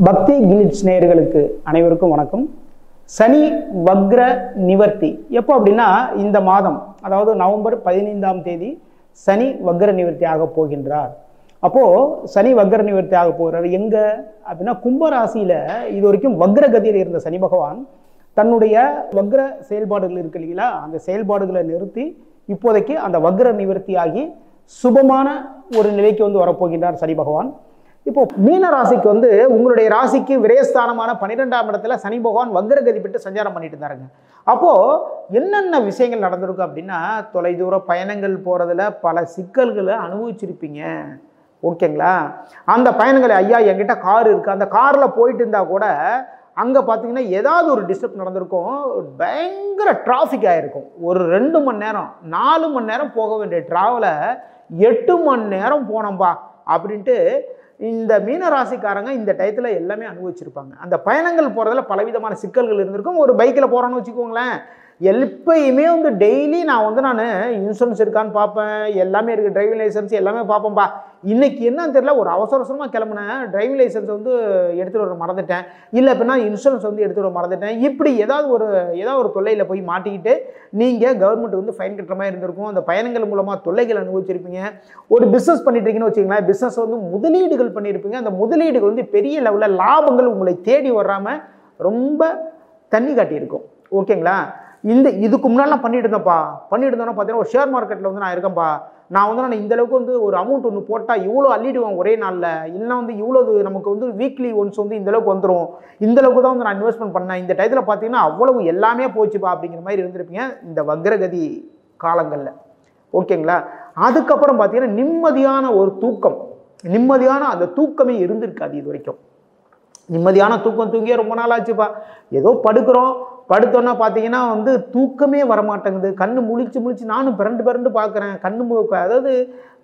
பக்தி கிளிட்ஸ் நேயர்களுக்கு அனைவருக்கும் வணக்கம். சனி வக்ர நிவர்த்தி எப்போ அப்படின்னா இந்த மாதம், அதாவது நவம்பர் 15ஆம் தேதி சனி வக்ர நிவர்த்தி ஆக போகின்றார். அப்போது சனி வக்ர நிவர்த்தி ஆக போகிறார் எங்கே அப்படின்னா கும்பராசியில் இது வரைக்கும் வக்ரகதியில் இருந்த சனி பகவான் தன்னுடைய வக்ர செயல்பாடுகள் இருக்கு இல்லைங்களா, அந்த செயல்பாடுகளை நிறுத்தி இப்போதைக்கு அந்த வக்ர நிவர்த்தி ஆகி சுபமான ஒரு நிலைக்கு வரப்போகின்றார் சனி பகவான். இப்போ மீன ராசிக்கு உங்களுடைய ராசிக்கு விரயஸ்தானமான 12ஆம் இடத்துல சனி பகவான் வக்ரகதி பெற்று சஞ்சாரம் பண்ணிட்டு இருந்தாருங்க. அப்போ என்னென்ன விஷயங்கள் நடந்திருக்கும் அப்படின்னா, தொலைதூர பயணங்கள் போறதுல பல சிக்கல்களை அனுபவிச்சிருப்பீங்க. ஓகேங்களா? அந்த பயணங்களை ஐயா என்கிட்ட கார் இருக்கு, அந்த கார்ல போயிட்டு இருந்தா கூட அங்க பாத்தீங்கன்னா ஏதாவது ஒரு டிஸ்டர்ப் நடந்திருக்கும், பயங்கர டிராஃபிக் ஆயிருக்கும். ஒரு 2 மணி நேரம் 4 மணி நேரம் போக வேண்டிய டிராவலை 8 மணி நேரம் போனோம்பா அப்படின்ட்டு இந்த மீனராசிக்காரங்க இந்த டயத்தில் எல்லாமே அனுபவிச்சிருப்பாங்க. அந்த பயணங்கள் போகிறதுல பலவிதமான சிக்கல்கள் இருந்திருக்கும். ஒரு பைக்கில் போகிறோன்னு வச்சுக்கோங்களேன், எப்பயுமே டெய்லி நான் இன்சூரன்ஸ் இருக்கான்னு பார்ப்பேன், எல்லாமே இருக்குது, டிரைவிங் லைசன்ஸ் எல்லாமே பார்ப்பேன்ப்பா. இன்றைக்கி என்னன்னு தெரியல, ஒரு அவசரமாக கிளம்புனேன், டிரைவிங் லைசன்ஸ் எடுத்துகிட்டு வர மறந்துட்டேன், இல்லை அப்படின்னா இன்சூரன்ஸ் எடுத்துகிட்டு வர மறந்துட்டேன். இப்படி ஏதாவது ஒரு தொல்லையில் போய் மாட்டிக்கிட்டு நீங்கள் கவர்மெண்ட் ஃபைன் கட்டுற மாதிரி இருந்திருக்கும். அந்த பயணங்கள் மூலமாக தொல்லைகள் அனுபவிச்சிருப்பீங்க. ஒரு பிஸ்னஸ் பண்ணிட்டுருக்கீங்கன்னு வச்சுக்கோங்களேன், பிஸ்னஸ் முதலீடுகள் பண்ணியிருப்பீங்க. அந்த முதலீடுகள் பெரிய லெவலில் லாபங்கள் உங்களை தேடி வராமல் ரொம்ப தண்ணி காட்டியிருக்கும். ஓகேங்களா? இதுக்கு முன்னாடிலாம் பண்ணிட்டு இருந்தோன்னா பார்த்தீங்கன்னா, ஒரு ஷேர் மார்க்கெட்டில் நான் இருக்கேன்ப்பா, நான் இந்த அளவுக்கு ஒரு அமௌண்ட் ஒன்று போட்டால் இவ்வளோ அள்ளிடுவேன் ஒரே நாளில், இல்லைனா இவ்வளோ நமக்கு வீக்லி ஒன்ஸ் இந்த அளவுக்கு வந்துடும், இந்த அளவுக்கு தான் நான் இன்வெஸ்ட்மெண்ட் பண்ணேன், இந்த டயத்தில் பார்த்தீங்கன்னா அவ்வளவு எல்லாமே போச்சுப்பா அப்படிங்கிற மாதிரி இருந்திருப்பீங்க இந்த வக்ரகதி காலங்களில். ஓகேங்களா? அதுக்கப்புறம் பார்த்தீங்கன்னா நிம்மதியான ஒரு தூக்கம், நிம்மதியான அந்த தூக்கமே இருந்திருக்காது இது வரைக்கும். நிம்மதியான தூக்கம் தூங்கியே ரொம்ப நாள் ஆச்சுப்பா. ஏதோ படுத்தோன்னா பார்த்தீங்கன்னா தூக்கமே வரமாட்டேங்குது. கண்ணு முழிச்சு நானும் பிறண்டு பார்க்குறேன், அதாவது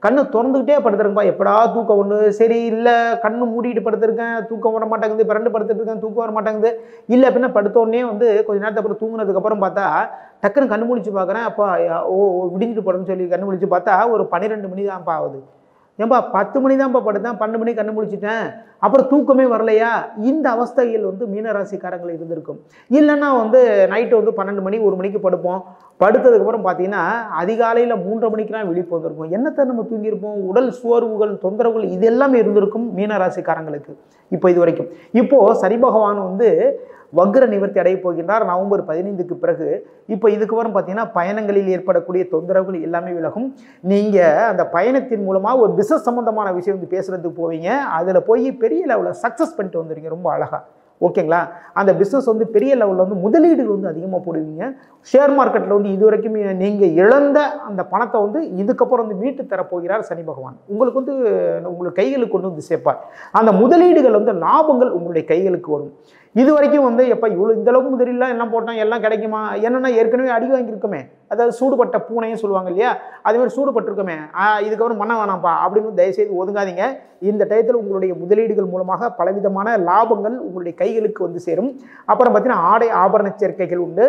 கண்ணு திறந்துக்கிட்டே படுத்துருங்கப்பா, எப்படா தூக்கம் ஒன்று, சரி இல்லை கண்ணு மூடிட்டு படுத்துருக்கேன், தூக்கம் வர மாட்டேங்குது, பிறண்டு படுத்துட்டு இருக்கேன், தூக்கம் வர மாட்டேங்குது, இல்லை அப்படின்னா படுத்தோடனே கொஞ்சம் நேரத்துக்கு அப்புறம் தூங்குனதுக்கப்புறம் பார்த்தா டக்குன்னு கண்ணு முழிச்சு பார்க்குறேன், அப்பா விடிஞ்சிட்டு படுன்னு சொல்லி கண்ணு முழிச்சு பார்த்தா ஒரு 12 மணி தான்ப்பா ஆகுது. ஏன்பா 10 மணி தான்ப்பா படுத்தேன், 12 மணி கண்ணு முழிச்சிட்டேன், அப்புறம் தூக்கமே வரலையா? இந்த அவஸ்தையில் மீனராசிக்காரங்கள் இருந்திருக்கும். இல்லைன்னா நைட்டு 12 மணி 1 மணிக்கு படுப்போம். படுத்ததுக்கப்புறம் பார்த்தீங்கன்னா அதிகாலையில் 3:30 மணிக்கெலாம் விழிப்பு வந்திருக்கும். என்னத்தை நம்ம தூங்கியிருப்போம், உடல் சோர்வுகள் தொந்தரவுகள் இது எல்லாமே இருந்திருக்கும் மீனராசிக்காரங்களுக்கு. இப்போ இது வரைக்கும் இப்போது சனி பகவான் வக்ர நிவர்த்தி அடைய போகின்றார் நவம்பர் 15க்கு பிறகு. இப்போ இதுக்கப்புறம் பார்த்தீங்கன்னா பயணங்களில் ஏற்படக்கூடிய தொந்தரவுகள் எல்லாமே விலகும். நீங்கள் அந்த பயணத்தின் மூலமாக ஒரு பிஸ்னஸ் சம்மந்தமான விஷயம் பேசுகிறதுக்கு போவீங்க, அதில் போய் பெரிய லெவலில் சக்ஸஸ் பண்ணிட்டு வந்துடுங்க ரொம்ப அழகாக. ஓகேங்களா? அந்த பிஸ்னஸ் பெரிய லெவலில் முதலீடுகள் அதிகமாக போடுவீங்க. ஷேர் மார்க்கெட்டில் இது வரைக்கும் நீங்கள் இழந்த அந்த பணத்தை இதுக்கப்புறம் மீட்டு தரப்போகிறார் சனி பகவான். உங்களுக்கு உங்கள் கைகளுக்கு கொண்டு சேர்ப்பார். அந்த முதலீடுகள் லாபங்கள் உங்களுடைய கைகளுக்கு வரும். இது வரைக்கும் எப்போ இவ்வளோ இந்த அளவுக்கு முதலீடுலாம் எல்லாம் போட்டோம் எல்லாம் கிடைக்குமா, என்னென்னா ஏற்கனவே அடி வாங்கியிருக்கோமே, அதாவது சூடுபட்ட பூனையும் சொல்லுவாங்க இல்லையா, அதுமாதிரி சூடுபட்டிருக்கோமே, இதுக்கப்புறம் பண்ண வேணாம்ப்பா அப்படின்னு தயவுசெய்து ஒதுங்காதீங்க. இந்த டயத்தில் உங்களுடைய முதலீடுகள் மூலமாக பலவிதமான லாபங்கள் உங்களுடைய கைகளுக்கு சேரும். அப்புறம் பார்த்தீங்கன்னா ஆடை ஆபரண சேர்க்கைகள் உண்டு.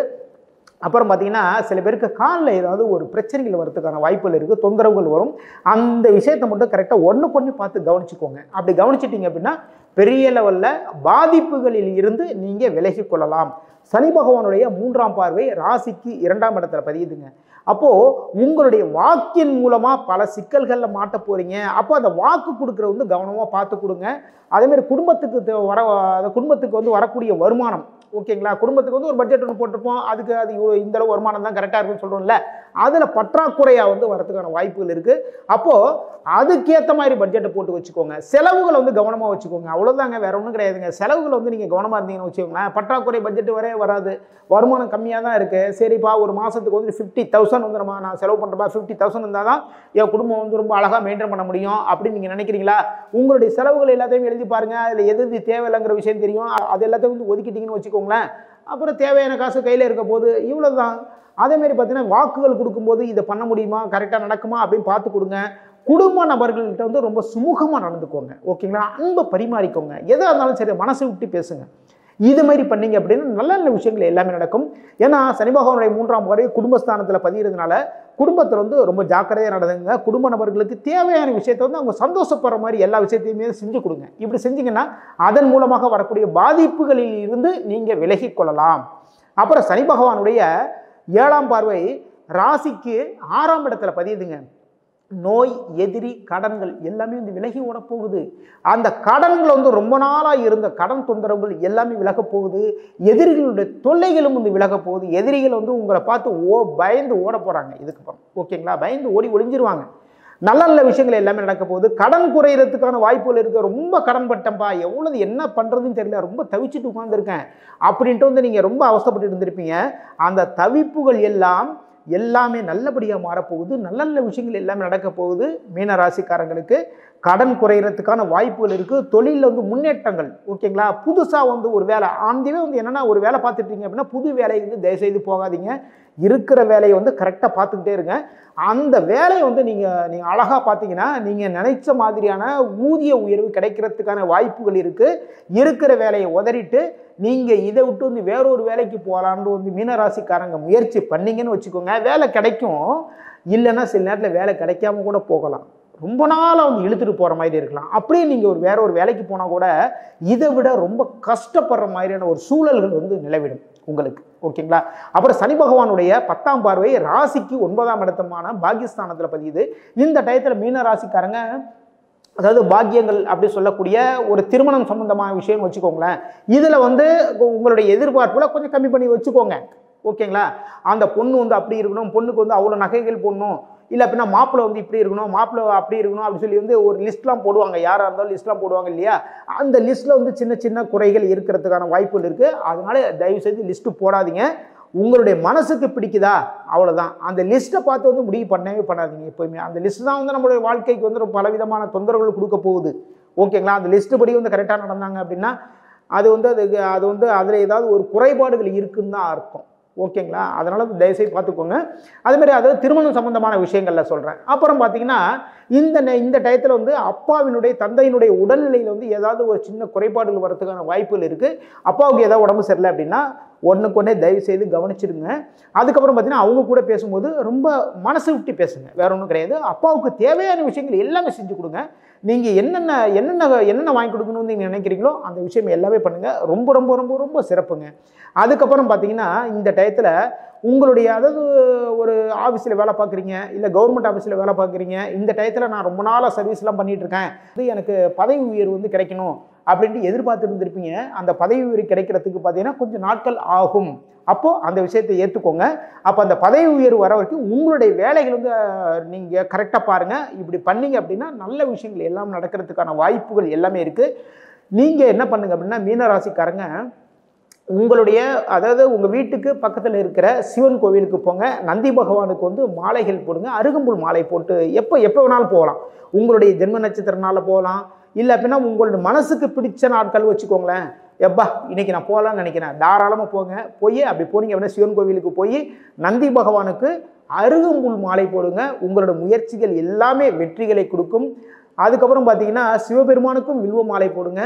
அப்புறம் பார்த்தீங்கன்னா சில பேருக்கு காலில் ஏதாவது ஒரு பிரச்சனைகள் வரதுக்கான வாய்ப்புகள் இருக்குது, தொந்தரவுகள் வரும். அந்த விஷயத்தை மட்டும் கரெக்டாக ஒன்றுக்கு பார்த்து கவனிச்சுக்கோங்க. அப்படி கவனிச்சிட்டிங்க அப்படின்னா பெரிய லெவலில் பாதிப்புகளில் இருந்து நீங்கள் விலகி கொள்ளலாம். சனி பகவானுடைய 3ஆம் பார்வை ராசிக்கு 2ஆம் இடத்துல பதியுதுங்க. அப்போது உங்களுடைய வாக்கின் மூலமாக பல சிக்கல்களில் மாட்ட போகிறீங்க. அப்போ அந்த வாக்கு கொடுக்குற கவனமாக பார்த்து கொடுங்க. அதேமாதிரி குடும்பத்துக்கு வரக்கூடிய வருமானம், ஓகேங்களா, குடும்பத்துக்கு ஒரு பட்ஜெட் ஒன்று போட்டிருப்போம், அதுக்கு அது இந்த அளவு வருமானம் தான் கரெக்டாக இருக்குன்னு சொல்கிறோம்ல, அதில் பற்றாக்குறையாக வரதுக்கான வாய்ப்புகள் இருக்குது. அப்போது அதுக்கேற்ற மாதிரி பட்ஜெட்டை போட்டு வச்சுக்கோங்க. செலவுகளை கவனமாக வச்சுக்கோங்க. அவ்வளோதாங்க, வேற ஒன்றும் கிடையாதுங்க. செலவுகள் நீங்கள் கவனமாக இருந்தீங்கன்னு வச்சுக்கோங்களேன், பற்றாக்குறை பட்ஜெட் வராது, வருமானம் கம்மியாக தான் இருக்குது, சரிப்பா ஒரு மாதத்துக்கு 50,000 நான் செலவு பண்ணுறப்பா, 50,000 இருந்தால் தான் என் குடும்பம் ரொம்ப அழகாக மெயின்டைன் பண்ண முடியும் அப்படின்னு நீங்கள் நினைக்கிறீங்களா? உங்களுடைய செலவுகள் எல்லாத்தையும் எழுதி பாருங்கள், அதில் எது தேவையில்லைங்கிற விஷயம் தெரியும். அது எல்லாத்தையும் ஒதுக்கிட்டீங்கன்னு வச்சுக்கோங்களேன், அப்புறம் தேவையான காசு கையில் இருக்க போது இவ்வளோ தான். அதேமாரி பார்த்தீங்கன்னா வாக்குகள் கொடுக்கும்போது இதை பண்ண முடியுமா, கரெக்டாக நடக்குமா அப்படின்னு பார்த்து கொடுங்க. குடும்ப நபர்கள்ட்ட ரொம்ப சுமூகமாக நடந்துக்கோங்க. ஓகேங்களா? அன்பை பரிமாறிக்கோங்க. எதாக இருந்தாலும் சரி மனசை விட்டு பேசுங்க. இது மாதிரி பண்ணீங்க அப்படின்னா நல்ல நல்ல விஷயங்கள் எல்லாமே நடக்கும். ஏன்னா சனி பகவானுடைய 3ஆம் பார்வை குடும்பஸ்தானத்தில் பதிகிறதுனால குடும்பத்தில் வந்து ரொம்ப ஜாக்கிரதையாக நடந்துங்க. குடும்ப நபர்களுக்கு தேவையான விஷயத்தை வந்து அவங்க சந்தோஷப்படுற மாதிரி எல்லா விஷயத்தையுமே செஞ்சு கொடுங்க. இப்படி செஞ்சீங்கன்னா அதன் மூலமாக வரக்கூடிய பாதிப்புகளில் இருந்து நீங்கள் விலகி கொள்ளலாம். அப்புறம் சனி பகவானுடைய 7ஆம் பார்வை ராசிக்கு 6ஆம் இடத்துல பதியுதுங்க. நோய், எதிரி, கடன்கள் எல்லாமே வந்து விலகி ஓட போகுது. அந்த கடன்கள் வந்து ரொம்ப நாளாக இருந்த கடன் தொந்தரவுகள் எல்லாமே விலக போகுது. எதிரிகளுடைய தொல்லைகளும் வந்து விலக போகுது. எதிரிகள் வந்து உங்களை பார்த்து பயந்து ஓட போகிறாங்க இதுக்கப்புறம். ஓகேங்களா? பயந்து ஓடி ஒளிஞ்சிருவாங்க. நல்ல நல்ல விஷயங்கள் எல்லாமே நடக்க போகுது. கடன் குறையிறதுக்கான வாய்ப்புகள் இருக்குது. ரொம்ப கடன் பட்டேன்ப்பா, எவ்வளவு என்ன பண்ணுறதுன்னு தெரியல, ரொம்ப தவிச்சுட்டு உட்காந்துருக்கேன் அப்படின்ட்டு வந்து நீங்கள் ரொம்ப அவஸ்தைப்பட்டு இருந்திருப்பீங்க. அந்த தவிப்புகள் எல்லாமே நல்லபடியாக மாறப்போகுது. நல்ல நல்ல விஷயங்கள் எல்லாமே நடக்க போகுது. மீன ராசிக்காரங்களுக்கு கடன் குறையிறதுக்கான வாய்ப்புகள் இருக்குது. தொழிலில் வந்து முன்னேற்றங்கள். ஓகேங்களா? புதுசாக வந்து ஒரு வேலை ஆந்திவே வந்து என்னென்னா ஒரு வேலை பார்த்துட்டீங்க அப்படின்னா புது வேலையை வந்து தயவுசெய்து போகாதீங்க. இருக்கிற வேலையை வந்து கரெக்டாக பார்த்துக்கிட்டே இருங்க. அந்த வேலையை வந்து நீங்கள் அழகாக பார்த்தீங்கன்னா நீங்கள் நினைச்ச மாதிரியான ஊதிய உயர்வு கிடைக்கிறதுக்கான வாய்ப்புகள் இருக்குது. இருக்கிற வேலையை உதறிட்டு நீங்கள் இதை விட்டு வந்து வேறொரு வேலைக்கு போகலான்னு வந்து மீனராசிக்காரங்க முயற்சி பண்ணிங்கன்னு வச்சுக்கோங்க. வேலை கிடைக்கும். இல்லைன்னா சில நேரத்தில் வேலை கிடைக்காம கூட போகலாம். ரொம்ப நாளாக வந்து இழுத்துட்டு போகிற மாதிரி இருக்கலாம். அப்படியே நீங்கள் வேற ஒரு வேலைக்கு போனால் கூட இதை விட ரொம்ப கஷ்டப்படுற மாதிரியான ஒரு சூழல்கள் வந்து நிலவிடும் உங்களுக்கு. ஓகேங்களா? அப்புறம் சனி பகவானுடைய 10ஆம் பார்வை ராசிக்கு 9ஆம் இடத்தமான பாகிஸ்தானத்தில் பதியுது. இந்த டயத்தில் மீன ராசிக்காரங்க அதாவது பாக்கியங்கள் அப்படி சொல்லக்கூடிய ஒரு திருமணம் சம்பந்தமான விஷயம் வச்சுக்கோங்களேன். இதில் வந்து உங்களுடைய எதிர்பார்ப்புகளை கொஞ்சம் கம்மி பண்ணி வச்சுக்கோங்க. ஓகேங்களா? அந்த பொண்ணு வந்து அப்படி இருக்கணும், பொண்ணுக்கு வந்து அவ்வளோ நகைகள் போடணும், இல்லை அப்படின்னா மாப்பிள்ளை வந்து இப்படி இருக்கணும், மாப்பிள்ளை அப்படி இருக்கணும் அப்படி சொல்லி வந்து ஒரு லிஸ்ட்லாம் போடுவாங்க. யாராக இருந்தாலும் லிஸ்ட்லாம் போடுவாங்க இல்லையா? அந்த லிஸ்ட்டில் வந்து சின்ன சின்ன குறைகள் இருக்கிறதுக்கான வாய்ப்புகள் இருக்குது. அதனால தயவுசெய்து லிஸ்ட்டு போடாதீங்க. உங்களுடைய மனசுக்கு பிடிக்குதா அவ்வளோதான். அந்த லிஸ்ட்டை பார்த்து வந்து முடிவு பண்ணவே பண்ணாதீங்க. எப்போயுமே அந்த லிஸ்ட் தான் வந்து நம்மளுடைய வாழ்க்கைக்கு வந்து பலவிதமான தொந்தரவுகள் கொடுக்க போகுது. ஓகேங்களா? அந்த லிஸ்ட்டு படி வந்து கரெக்டாக நடந்தாங்க அப்படின்னா அது வந்து அதில் ஏதாவது ஒரு குறைபாடுகள் இருக்குன்னு தான் அர்த்தம். ஓகேங்களா? அதனால் தயவுசெய்து பார்த்துக்கோங்க. அதுமாதிரி அதாவது திருமணம் சம்பந்தமான விஷயங்களில் சொல்கிறேன். அப்புறம் பார்த்தீங்கன்னா இந்த டயத்தில் வந்து அப்பாவினுடைய தந்தையினுடைய உடல்நிலையில் வந்து ஏதாவது ஒரு சின்ன குறைபாடுகள் வரதுக்கான வாய்ப்புகள் இருக்குது. அப்பாவுக்கு ஏதாவது உடம்பு சரியில்லை அப்படின்னா ஒன்றுக்கொன்னே தயவுசெய்து கவனிச்சிடுங்க. அதுக்கப்புறம் பார்த்தீங்கன்னா அவங்க கூட பேசும்போது ரொம்ப மனசு விட்டு பேசுங்க. வேற ஒன்றும் கிடையாது. அப்பாவுக்கு தேவையான விஷயங்கள் எல்லாமே செஞ்சு கொடுங்க. நீங்கள் என்னென்ன வாங்கி கொடுக்கணும்னு நீங்கள் நினைக்கிறீங்களோ அந்த விஷயம் எல்லாமே பண்ணுங்கள். ரொம்ப ரொம்ப ரொம்ப ரொம்ப சிறப்புங்க. அதுக்கப்புறம் பார்த்தீங்கன்னா இந்த டயத்தில் உங்களுடைய அதாவது ஒரு ஆஃபீஸில் வேலை பார்க்குறீங்க, இல்லை கவர்மெண்ட் ஆஃபீஸில் வேலை பார்க்குறீங்க. இந்த டயத்தில் நான் ரொம்ப நாளாக சர்வீஸ்லாம் பண்ணிகிட்ருக்கேன், இது எனக்கு பதவி உயர்வு வந்து கிடைக்கணும் அப்படின்ட்டு எதிர்பார்த்து இருந்திருப்பீங்க. அந்த பதவி உயர்வு கிடைக்கிறதுக்கு பார்த்தீங்கன்னா கொஞ்சம் நாட்கள் ஆகும். அப்போது அந்த விஷயத்தை ஏற்றுக்கோங்க. அப்போ அந்த பதவி உயர்வு வர வரைக்கும் உங்களுடைய வேலைகள் வந்து நீங்கள் கரெக்டாக பாருங்கள். இப்படி பண்ணீங்க அப்படின்னா நல்ல விஷயங்கள் எல்லாம் நடக்கிறதுக்கான வாய்ப்புகள் எல்லாமே இருக்குது. நீங்கள் என்ன பண்ணுங்க அப்படின்னா மீனராசிக்காரங்க உங்களுடைய அதாவது உங்கள் வீட்டுக்கு பக்கத்தில் இருக்கிற சிவன் கோவிலுக்கு போங்க. நந்தி பகவானுக்கு வந்து மாலைகள் போடுங்க. அருகம்புல் மாலை போட்டு எப்போ வேணாலும் போகலாம். உங்களுடைய ஜென்ம நட்சத்திரனால போகலாம், இல்லை அப்படின்னா உங்களுடைய மனசுக்கு பிடிச்ச நாட்கள் வச்சுக்கோங்களேன். எப்பா இன்னைக்கு நான் போகலான்னு நினைக்கிறேன், தாராளமாக போங்க. போய் அப்படி போனீங்க அப்படின்னா சிவன் கோவிலுக்கு போய் நந்தி பகவானுக்கு அருகம்புல் மாலை போடுங்க. உங்களோட முயற்சிகள் எல்லாமே வெற்றிகளை கொடுக்கும். அதுக்கப்புறம் பார்த்தீங்கன்னா சிவபெருமானுக்கும் வில்வ மாலை போடுங்க.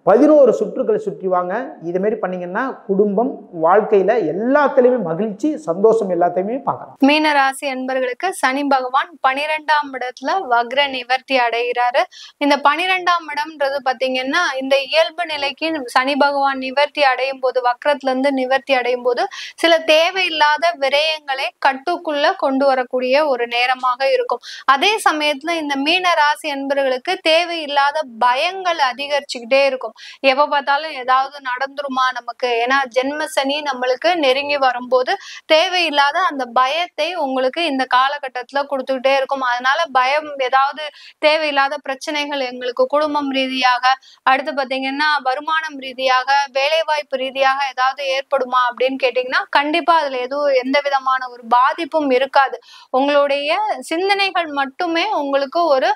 11 சுற்றுக்கள் சுற்றி வாங்க. இதுமாரி பண்ணீங்கன்னா குடும்பம் வாழ்க்கையில எல்லாத்துலயுமே மகிழ்ச்சி சந்தோஷம் எல்லாத்தையுமே பார்க்கலாம். மீன ராசி என்பர்களுக்கு சனி பகவான் 12ஆம் இடத்துல வக்ர நிவர்த்தி அடைகிறாரு. இந்த 12ஆம் இடம்ன்றது பாத்தீங்கன்னா இந்த இயல்பு நிலைக்கு சனி பகவான் நிவர்த்தி அடையும் போது, வக்ரத்துல இருந்து நிவர்த்தி அடையும் போது சில தேவையில்லாத விரயங்களை கட்டுக்குள்ள கொண்டு வரக்கூடிய ஒரு நேரமாக இருக்கும். அதே சமயத்துல இந்த மீன ராசி என்பர்களுக்கு தேவையில்லாத பயங்கள் அதிகரிச்சுக்கிட்டே இருக்கும். எப்ப பார்த்தாலும் ஏதாவது நடந்துருமா நமக்கு, ஏன்னா ஜென்ம சனி நம்மளுக்கு நெருங்கி வரும்போது தேவையில்லாத அந்த பயத்தை உங்களுக்கு இந்த காலகட்டத்துல கொடுத்துக்கிட்டே இருக்கும். அதனால பயம், ஏதாவது தேவையில்லாத பிரச்சனைகள் எங்களுக்கு குடும்பம் ரீதியாக, அடுத்து பாத்தீங்கன்னா வருமானம் ரீதியாக, வேலைவாய்ப்பு ரீதியாக ஏதாவது ஏற்படுமா அப்படின்னு கேட்டீங்கன்னா கண்டிப்பா அதுல எந்த விதமான ஒரு பாதிப்பும் இருக்காது. உங்களுடைய சிந்தனைகள் மட்டுமே உங்களுக்கு ஒரு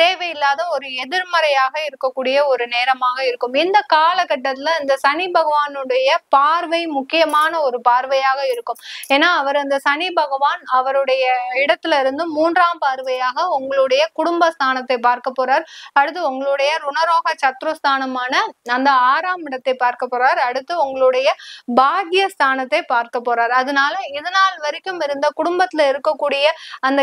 தேவையில்லாத ஒரு எதிர்மறையாக இருக்கக்கூடிய ஒரு நேரமாக நேரமாக இருக்கும். இந்த காலகட்டத்துல இந்த சனி பகவானுடைய பார்வை முக்கியமான ஒரு பார்வையாக இருக்கும். ஏன்னா அவர் அந்த சனி பகவான் அவருடைய இடத்துல இருந்து 3ஆம் பார்வையாக உங்களுடைய குடும்பஸ்தானத்தை பார்க்க போறார். அடுத்து உங்களுடைய ருணரோக சத்ருஸ்தானமான அந்த 6ஆம் இடத்தை பார்க்க போறார். அடுத்து உங்களுடைய பாக்கியஸ்தானத்தை பார்க்க போறார். அதனால இதனால் வரைக்கும் இருந்த குடும்பத்துல இருக்கக்கூடிய அந்த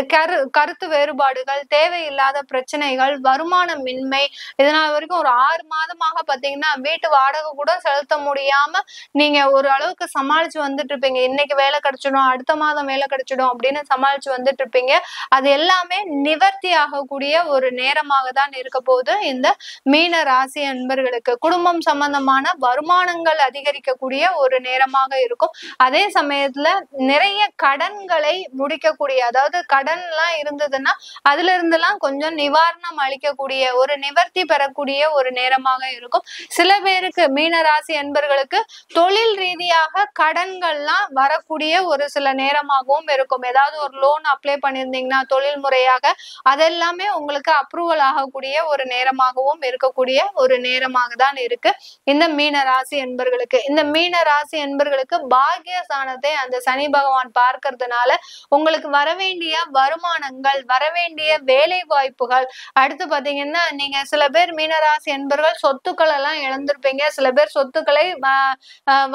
கருத்து வேறுபாடுகள், தேவையில்லாத பிரச்சனைகள், வருமானமின்மை, இதனால் வரைக்கும் ஒரு 6 மாதமாக பாத்தீங்கன்னா வீட்டு வாடகை கூட செலுத்த முடியாம நீங்க ஒரு அளவுக்கு சமாளிச்சு வந்துட்டு இருப்பீங்க. இன்னைக்கு வேலை கிடைச்சிடும், அடுத்த மாதம் வேலை கிடைச்சிடும் அப்படின்னு சமாளிச்சு வந்துட்டு இருப்பீங்க. அது எல்லாமே நிவர்த்தி ஆகக்கூடிய ஒரு நேரமாக தான் இருக்க போகுது. இந்த மீன ராசி அன்பர்களுக்கு குடும்பம் சம்பந்தமான வருமானங்கள் அதிகரிக்கக்கூடிய ஒரு நேரமாக இருக்கும். அதே சமயத்துல நிறைய கடன்களை முடிக்கக்கூடிய, அதாவது கடன் எல்லாம் இருந்ததுன்னா அதுல இருந்தெல்லாம் கொஞ்சம் நிவாரணம் அளிக்கக்கூடிய, ஒரு நிவர்த்தி பெறக்கூடிய ஒரு நேரமாக இருக்கும். சில பேருக்கு மீன ராசி அன்பர்களுக்கு தொழில் ரீதியாக கடன்கள்லாம் வரக்கூடிய ஒரு சில நேரமாகவும் இருக்கும். ஏதாவது ஒரு லோன் அப்ளை பண்ணியிருந்தீங்கன்னா தொழில் முறையாக அதெல்லாமே உங்களுக்கு அப்ரூவல் ஆகக்கூடிய ஒரு நேரமாகவும் இருக்கக்கூடிய ஒரு நேரமாக தான் இருக்கு இந்த மீன ராசி என்பர்களுக்கு. இந்த மீன ராசி என்பர்களுக்கு பாக்கியஸ்தானத்தை அந்த சனி பகவான் பார்க்கறதுனால உங்களுக்கு வரவேண்டிய வருமானங்கள், வரவேண்டிய வேலை வாய்ப்புகள், அடுத்து பாத்தீங்கன்னா நீங்க சில பேர் மீனராசி என்பர்கள் சொத்துக்கள் எல்லாம் இழந்திருப்பீங்க. சில பேர் சொத்துக்களை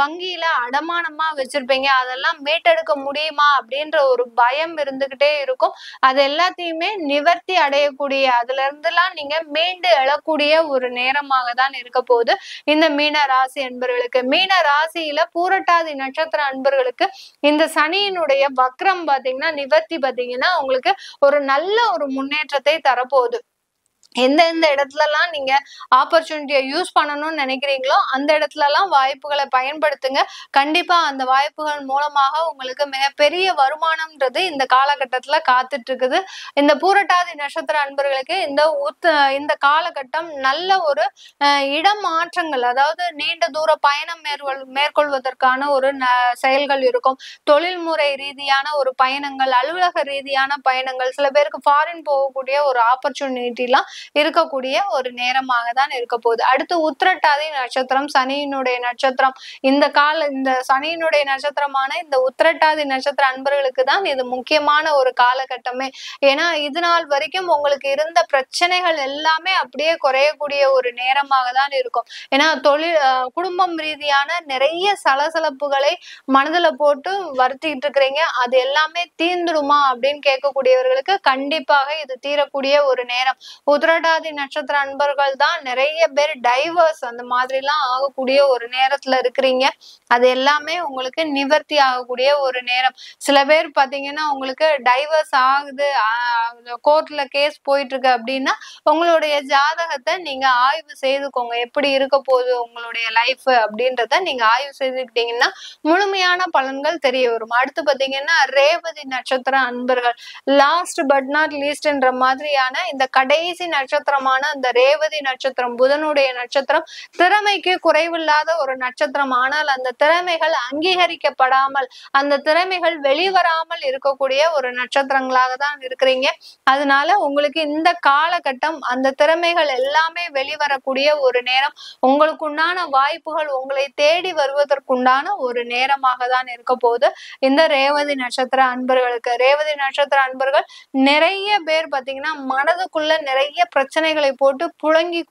வங்கியில அடமானமா வச்சிருப்பீங்க. அதெல்லாம் மீட்டெடுக்க முடியுமா அப்படின்ற ஒரு பயம் இருந்துகிட்டே இருக்கும். அது எல்லாத்தையுமே நிவர்த்தி அடையக்கூடிய, அதுல இருந்தெல்லாம் நீங்க மீண்டு எழக்கூடிய ஒரு நேரமாக தான் இருக்க போகுது இந்த மீன ராசி அன்பர்களுக்கு. மீன ராசியில பூரட்டாதி நட்சத்திர அன்பர்களுக்கு இந்த சனியினுடைய வக்ரம் பாத்தீங்கன்னா நிவர்த்தி பாத்தீங்கன்னா உங்களுக்கு ஒரு நல்ல ஒரு முன்னேற்றத்தை தரப்போகுது. எந்தெந்த இடத்துல எல்லாம் நீங்க ஆப்பர்ச்சுனிட்டியை யூஸ் பண்ணணும்னு நினைக்கிறீங்களோ அந்த இடத்துல எல்லாம் வாய்ப்புகளை பயன்படுத்துங்க. கண்டிப்பா அந்த வாய்ப்புகள் மூலமாக உங்களுக்கு மிகப்பெரிய வருமானம்ன்றது இந்த காலகட்டத்துல காத்துட்டு இருக்குது. இந்த பூரட்டாதி நட்சத்திர அன்பர்களுக்கு இந்த காலகட்டம் நல்ல ஒரு இடமாற்றங்கள், அதாவது நீண்ட தூர பயணம் மேற்கொள்வதற்கான ஒரு செயல்கள் இருக்கும். தொழில்முறை ரீதியான ஒரு பயணங்கள், அலுவலக ரீதியான பயணங்கள், சில பேருக்கு ஃபாரின் போகக்கூடிய ஒரு ஆப்பர்ச்சுனிட்டி எல்லாம் இருக்கக்கூடிய ஒரு நேரமாக தான் இருக்க போகுது. அடுத்து உத்திரட்டாதி நட்சத்திரம், சனியினுடைய நட்சத்திரம். இந்த சனியினுடைய நட்சத்திரமான இந்த உத்திரட்டாதி நட்சத்திர அன்பர்களுக்கு தான் இது முக்கியமான ஒரு காலகட்டமே. ஏன்னா இது நாள் வரைக்கும் உங்களுக்கு இருந்த பிரச்சனைகள் எல்லாமே அப்படியே குறையக்கூடிய ஒரு நேரமாக தான் இருக்கும். ஏன்னா குடும்பம் ரீதியான நிறைய சலசலப்புகளை மனதுல போட்டு வருத்திட்டு இருக்கிறீங்க. அது எல்லாமே தீர்ந்துடுமா அப்படின்னு கேட்கக்கூடியவர்களுக்கு கண்டிப்பாக இது தீரக்கூடிய ஒரு நேரம். உத்திரட்டாதி நட்சத்திர அன்பர்கள் தான் நிறைய பேர் டைவர்ஸ் அந்த மாதிரி எல்லாம் ஆகக்கூடிய ஒரு நேரத்துல இருக்கிறீங்க. அது எல்லாமே உங்களுக்கு நிவர்த்தி ஆகக்கூடிய ஒரு நேரம். சில பேர் பாத்தீங்கன்னா உங்களுக்கு டைவர்ஸ் ஆகுது, கோர்ட்ல கேஸ் போயிட்டு இருக்கு அப்படின்னா உங்களுடைய ஜாதகத்தை நீங்க ஆய்வு செய்துக்கோங்க. எப்படி இருக்க போகுது உங்களுடைய லைஃப் அப்படின்றத நீங்க ஆய்வு செய்துக்கிட்டீங்கன்னா முழுமையான பலன்கள் தெரிய வரும். அடுத்து பாத்தீங்கன்னா ரேவதி நட்சத்திர அன்பர்கள், லாஸ்ட் பட் நாட் லீஸ்ட்ன்ற மாதிரியான இந்த கடைசி நட்சத்திரமான அந்த ரேவதி நட்சத்திரம் புதனுடைய நட்சத்திரம் திறமைக்கு குறைவில்லாத ஒரு நட்சத்திரம். ஆனால் அந்த திறமைகள் அங்கீகரிக்கப்படாமல், அந்த திறமைகள் வெளிவராமல் இருக்கக்கூடிய ஒரு நட்சத்திரங்களாக தான் இருக்கிறீங்க. அதனால உங்களுக்கு இந்த காலகட்டம் அந்த திறமைகள் எல்லாமே வெளிவரக்கூடிய ஒரு நேரம். உங்களுக்குண்டான வாய்ப்புகள் உங்களை தேடி வருவதற்குண்டான ஒரு நேரமாக தான் இருக்க போகுது இந்த ரேவதி நட்சத்திர அன்பர்களுக்கு. ரேவதி நட்சத்திர அன்பர்கள் நிறைய பேர் பாத்தீங்கன்னா மனதுக்குள்ள நிறைய பிரச்சனைகளை போட்டு புழுங்கி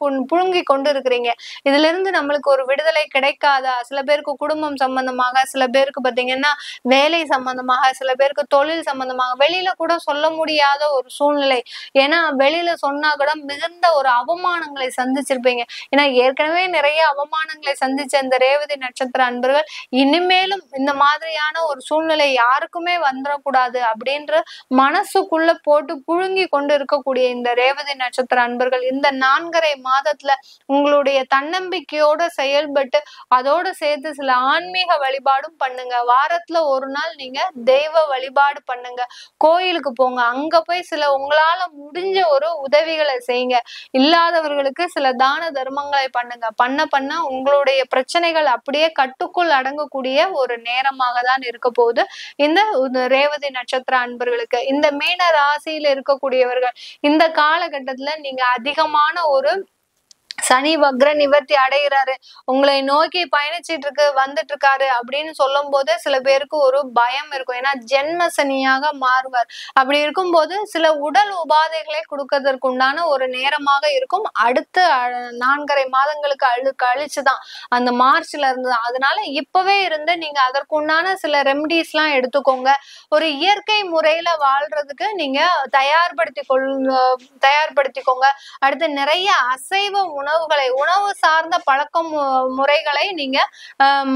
கொண்டு இருக்கிறீங்க. இதுல இருந்து நம்மளுக்கு ஒரு விடுதலை கிடைக்காதா? சில பேருக்கு குடும்பம் சம்பந்தமாக, சில பேருக்கு பாத்தீங்கன்னா வேலை சம்பந்தமாக, சில பேருக்கு தொழில் சம்பந்தமாக, வெளியில கூட சொல்ல முடியாத ஒரு சூழ்நிலை. ஏன்னா வெளியில சொன்னா கூட மிகுந்த ஒரு அவமானங்களை சந்திச்சிருப்பீங்க. ஏன்னா ஏற்கனவே நிறைய அவமானங்களை சந்திச்ச இந்த ரேவதி நட்சத்திர அன்பர்கள் இனிமேலும் இந்த மாதிரியான ஒரு சூழ்நிலை யாருக்குமே வந்துடக்கூடாது அப்படின்ற மனசுக்குள்ள போட்டு புழுங்கி கொண்டு இருக்கக்கூடிய இந்த ரேவதி நட்சத்திர அன்பர்கள் இந்த 4.5 மாதத்துல உங்களுடைய தன்னம்பிக்கையோட செயல்பட்டு அதோட சேர்த்து சில ஆன்மீக வழிபாடும் பண்ணுங்க. வாரத்துல ஒரு நாள் நீங்க தெய்வ வழிபாடு பண்ணுங்க, கோயிலுக்கு போங்க, அங்க போய் சில உங்களால முடிஞ்ச ஒரு உதவிகளை செய்யுங்க. இல்லாதவர்களுக்கு சில தான தர்மங்களை பண்ணுங்க. பண்ண உங்களுடைய பிரச்சனைகள் அப்படியே கட்டுக்குள் அடங்கக்கூடிய ஒரு நேரமாக தான் இருக்க போகுது இந்த ரேவதி நட்சத்திர அன்பர்களுக்கு. இந்த மீன ராசியில இருக்கக்கூடியவர்கள் இந்த காலகட்டத்துல நீங்க அதிகமான ஒரு சனி வக்ர நிவர்த்தி அடைகிறாரு, உங்களை நோக்கி பயணிச்சிட்டு இருக்கு வந்துட்டு இருக்காரு அப்படின்னு சொல்லும் போது சில பேருக்கு ஒரு பயம் இருக்கும். ஏன்னா ஜென்ம சனியாக மாறுவார். அப்படி இருக்கும்போது சில உடல் உபாதைகளை கொடுக்கறதற்கு உண்டான ஒரு நேரமாக இருக்கும். அடுத்த 4.5 மாதங்களுக்கு கழிச்சுதான் அந்த மார்ச்ல இருந்து. அதனால இப்பவே இருந்து நீங்க அதற்குண்டான சில ரெமடிஸ் எல்லாம் எடுத்துக்கோங்க. ஒரு இயற்கை முறையில வாழ்றதுக்கு நீங்க தயார்படுத்திக்கோங்க. அடுத்து நிறைய அசைவ உணவு சார்ந்த பழக்கம் முறைகளை நீங்க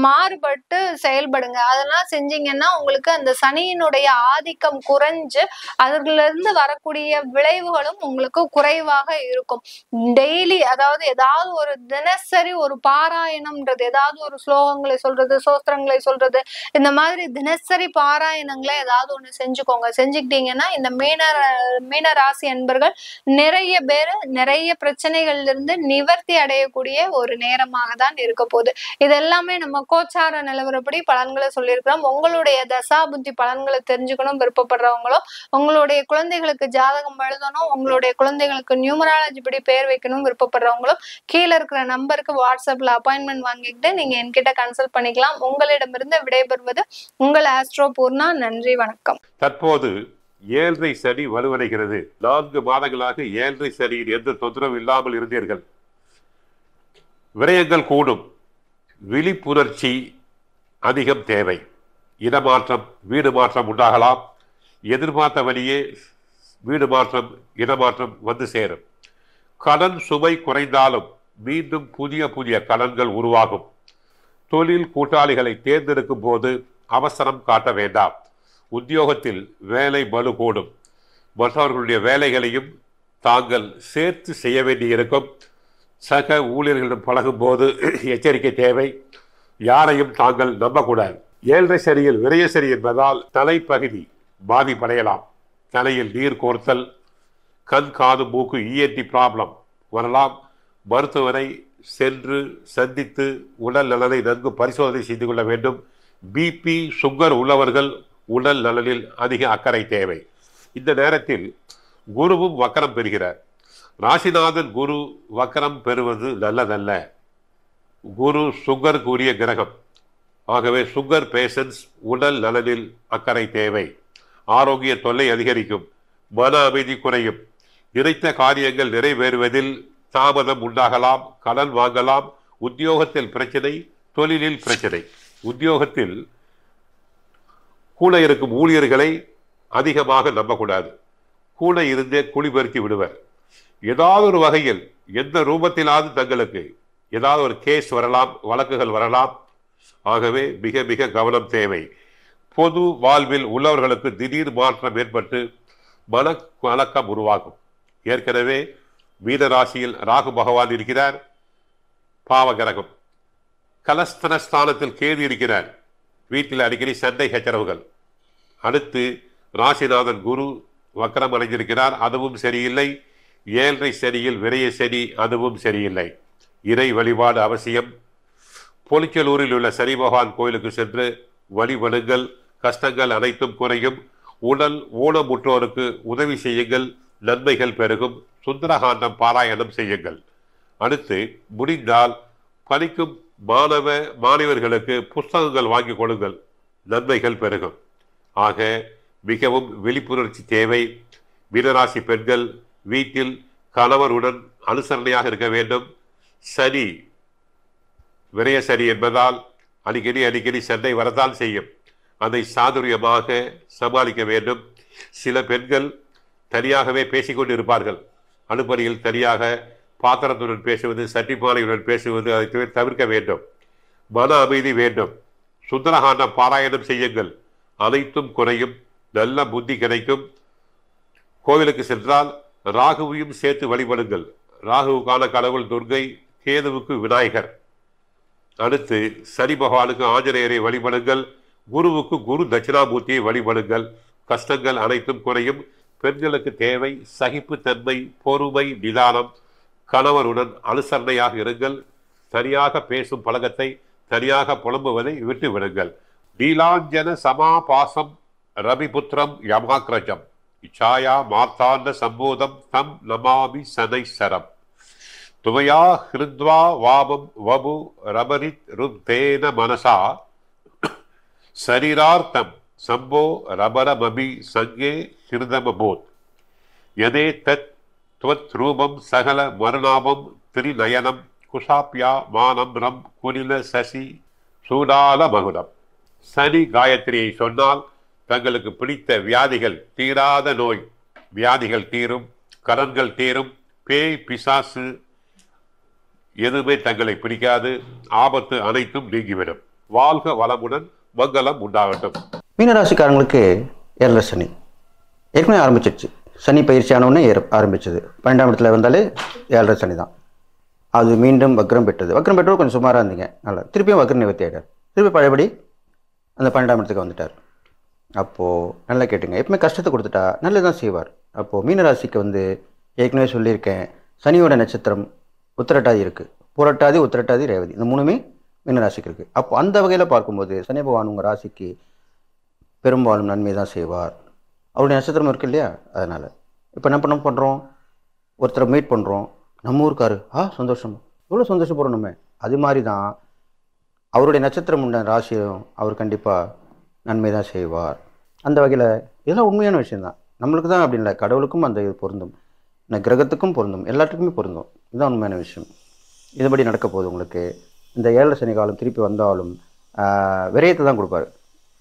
மாறுபட்டு செயல்படுங்க. அதெல்லாம் செஞ்சீங்கன்னா உங்களுக்கு அந்த சனியினுடைய ஆதிக்கம் குறைஞ்சு அதுல இருந்து வரக்கூடிய விளைவுகளும் உங்களுக்கு குறைவாக இருக்கும். டெய்லி அதாவது ஏதாவது ஒரு தினசரி ஒரு பாராயணம்ன்றது, ஏதாவது ஒரு ஸ்லோகங்களை சொல்றது, சோஸ்திரங்களை சொல்றது, இந்த மாதிரி தினசரி பாராயணங்களை ஏதாவது ஒண்ணு செஞ்சுக்கோங்க. செஞ்சுக்கிட்டீங்கன்னா இந்த மீன ராசி என்பர்கள் நிறைய பேரு நிறைய பிரச்சனைகள்ல இருந்து நிவர்த்தி அடையக்கூடிய ஒரு நேரமாக தான் இருக்க போகுது. இது எல்லாமே நம்ம கோச்சார நிலவரப்படி பலன்களை சொல்லியிருக்கிறோம். உங்களுடைய தசா புத்தி பலன்களை தெரிஞ்சுக்கணும் விருப்பப்படுறவங்களும், உங்களுடைய குழந்தைகளுக்கு ஜாதகம் எழுதணும், உங்களுடைய குழந்தைகளுக்கு நியூமராலஜி படி பேர் வைக்கணும் விருப்பப்படுறவங்களும் கீழே இருக்கிற நம்பருக்கு வாட்ஸ்அப்ல அப்பாயின்மெண்ட் வாங்கிக்கிட்டு நீங்க என்கிட்ட கன்சல்ட் பண்ணிக்கலாம். உங்களிடமிருந்து விடைபெறுவது உங்கள் ஆஸ்ட்ரோ பூர்ணா. நன்றி, வணக்கம். தற்போது 7.5 சனி வலுவடைகிறது. 4 மாதங்களாக 7.5 சனியின் எந்த தொந்தரவும் இல்லாமல் இருந்தீர்கள். விரயங்கள் கூடும். விழிப்புணர்ச்சி அதிகம் தேவை. இடமாற்றம், வீடு மாற்றம் உண்டாகலாம். எதிர்பார்த்த வழியே வீடு மாற்றம், இடமாற்றம் வந்து சேரும். கடன் சுமை குறைந்தாலும் மீண்டும் புதிய புதிய கடன்கள் உருவாகும். தொழில் கூட்டாளிகளை தேர்ந்தெடுக்கும் போது அவசரம் காட்ட வேண்டாம். உத்தியோகத்தில் வேலை பளு கூடும். மற்றவர்களுடைய வேலைகளையும் தாங்கள் சேர்த்து செய்ய வேண்டியிருக்கும். சக ஊழியர்களிடம் பழகும் போது எச்சரிக்கை தேவை. யாரையும் தாங்கள் நம்பக்கூடாது. 7.5 சனியில் விரய சனி என்பதால் தலைப்பகுதி பாதிப்படையலாம். தலையில் நீர் கோர்த்தல், கண் காது மூக்கு இஎன்டி ப்ராப்ளம் வரலாம். மருத்துவரை சென்று சந்தித்து உடல் நலனை நன்கு பரிசோதனை செய்து கொள்ள வேண்டும். பிபி சுகர் உள்ளவர்கள் உடல் நலனில் அதிக அக்கறை தேவை. இந்த நேரத்தில் குருவும் வக்கரம் பெறுகிறார். ராசிநாதன் குரு வக்கரம் பெறுவது நல்லதல்ல. குரு சுகர் கூறிய கிரகம். ஆகவே சுகர் பேஷன்ஸ் உடல் நலனில் அக்கறை தேவை. ஆரோக்கிய தொல்லை அதிகரிக்கும். மன அமைதி குறையும். நினைத்த காரியங்கள் நிறைவேறுவதில் தாமதம் உண்டாகலாம். கடன் வாங்கலாம். உத்தியோகத்தில் பிரச்சனை, தொழிலில் பிரச்சனை. உத்தியோகத்தில் கூட இருக்கும் ஊழியர்களை அதிகமாக நம்பக்கூடாது. கூட இருந்தே குழிபெருக்கி விடுவர். ஏதாவது ஒரு வகையில் எந்த ரூபத்திலாவது தங்களுக்கு ஏதாவது ஒரு கேஸ் வரலாம், வழக்குகள் வரலாம். ஆகவே மிக மிக கவனம் தேவை. பொது வாழ்வில் உள்ளவர்களுக்கு திடீர் மாற்றம் ஏற்பட்டு மனக்கலக்கம் உருவாகும். ஏற்கனவே மீனராசியில் ராகு பகவான் இருக்கிறார், பாவகிரகம். கலஸ்தனஸ்தானத்தில் கேது இருக்கிறார். வீட்டில் அடிக்கடி சண்டை சச்சரவுகள். அடுத்து ராசிநாதன் குரு வக்கரம் அடைந்திருக்கிறார், அதுவும் சரியில்லை. 7.5 சனியில் விரய சனி, அதுவும் சரியில்லை. இறை வழிபாடு அவசியம். பொலிச்சலூரில் உள்ள சனி பகவான் கோயிலுக்கு சென்று வழிபடுங்கள். கஷ்டங்கள் அனைத்தும் குறையும். உடல் ஊனமுற்றோருக்கு உதவி செய்யுங்கள், நன்மைகள் பெருகும். சுந்தரகாண்டம் பாராயணம் செய்யுங்கள். அடுத்து முடிந்தால் படிக்கும் மாணவர்களுக்கு புஸ்தகங்கள் வாங்கி கொடுங்கள், நன்மைகள் பெருகும். ஆக மிகவும் விழிப்புணர்ச்சி தேவை. மீனராசி பெண்கள் வீட்டில் கணவருடன் அனுசரணையாக இருக்க வேண்டும். சனி விரய சனி என்பதால் அடிக்கடி சண்டை வரத்தான் செய்யும். அதை சாதுரியமாக சமாளிக்க வேண்டும். சில பெண்கள் தனியாகவே பேசிக்கொண்டு இருப்பார்கள். அடுப்படியில் தனியாக பாத்திரத்துடன் பேசுவது, சட்டிப்பானையுடன் பேசுவது, அதை தவிர்க்க வேண்டும். மன அமைதி வேண்டும். சுந்தரகாண்டம் பாராயணம் செய்யுங்கள், அனைத்தும் குறையும். நல்ல புத்தி கிடைக்கும். கோவிலுக்கு சென்றால் ராகுவையும் சேர்த்து வழிபடுங்கள். ராகுவுக்கான கடவுள் துர்கை, கேதுவுக்கு விநாயகர். அடுத்து சனி பகவானுக்கு ஆஞ்சநேயரை வழிபடுங்கள். குருவுக்கு குரு தட்சிணாமூர்த்தியை வழிபடுங்கள். கஷ்டங்கள் அனைத்தும் குறையும். பெண்களுக்கு தேவை சகிப்புத்தன்மை, பொறுமை, நிதானம். கணவருடன் அனுசரணையாக இருங்கள். தனியாக பேசும் பழக்கத்தை, தனியாக புலம்புவதை விட்டு விடுங்கள். நீலாஞ்சன சமாபாசம் ரவிபுத்திரம் யமாக்ரஜம் இச்சாயா மார்த்தாண்ட சம்போதம் தம் நமாமி சனைசரம். துவயா ஹிருத்வா வாமம் வபு ரமரித் ருத்தேன மனசா சரீரார்த்தம் சம்போ ரபரமபி சங்கே ஹிருதமபோத் யதே தத் துவத் ரூபம் சகல மருணாபம் திரிநயனம் குஷாப்யா மானம் ரம் குனில சசி சூடால மகுடம். சனி காயத்ரியை சொன்னால் தங்களுக்கு பிடித்த வியாதிகள், தீராத நோய் வியாதிகள் தீரும், கடன்கள் தீரும், பேய் பிசாசு எதுவுமே தங்களை பிடிக்காது, ஆபத்து அனைத்தும் நீங்கிவிடும். வாழ்க வளமுடன், மங்களம் உண்டாகட்டும். மீனராசிக்காரங்களுக்கு 7 சனி ஏற்கனவே ஆரம்பிச்சிருச்சு. சனி பயிற்சி ஆனவுடனே ஆரம்பிச்சது. 12ஆம் இடத்துல வந்தாலே 7 சனி தான். அது மீண்டும் வக்ரம் பெற்றது. வக்ரம் பெற்றவர் கொஞ்சம் சுமாராக இருந்தீங்க, நல்லா திருப்பியும் வக்ர நிவர்த்தி ஆகிட்டார். திருப்பி பழையபடி அந்த 12ஆம் இடத்துக்கு வந்துட்டார். அப்போது நல்லா கேட்டுங்க, எப்பவுமே கஷ்டத்தை கொடுத்துட்டா நல்லதான் செய்வார். அப்போது மீனராசிக்கு வந்து ஏற்கனவே சொல்லியிருக்கேன், சனியோட நட்சத்திரம் உத்திரட்டாதி இருக்குது. புரட்டாதி, உத்திரட்டாதி, ரேவதி, இந்த 3மே மீனராசிக்கு இருக்குது. அப்போ அந்த வகையில் பார்க்கும்போது சனி பகவான் உங்கள் ராசிக்கு பெரும்பாலும் நன்மை தான் செய்வார். அவருடைய நட்சத்திரம் இருக்குது இல்லையா? அதனால் இப்போ என்ன பண்ணுறோம், ஒருத்தரை மீட் பண்ணுறோம், நம்ம ஊருக்காரு, சந்தோஷம், எவ்வளோ சந்தோஷப்படுறோம் நம்ம. அது மாதிரி தான் அவருடைய நட்சத்திரம் உண்ட ராசியும் அவர் கண்டிப்பாக நன்மை தான் செய்வார். அந்த வகையில் இதெல்லாம் உண்மையான விஷயந்தான். நம்மளுக்கு தான் அப்படி இல்லை, கடவுளுக்கும் அந்த இது பொருந்தும், இந்த கிரகத்துக்கும் பொருந்தும், எல்லாத்துக்குமே பொருந்தும். இதுதான் உண்மையான விஷயம். இதுபடி நடக்க போகுது உங்களுக்கு. இந்த 7 சனி காலம் திருப்பி வந்தாலும் விரயத்தை தான் கொடுப்பார்.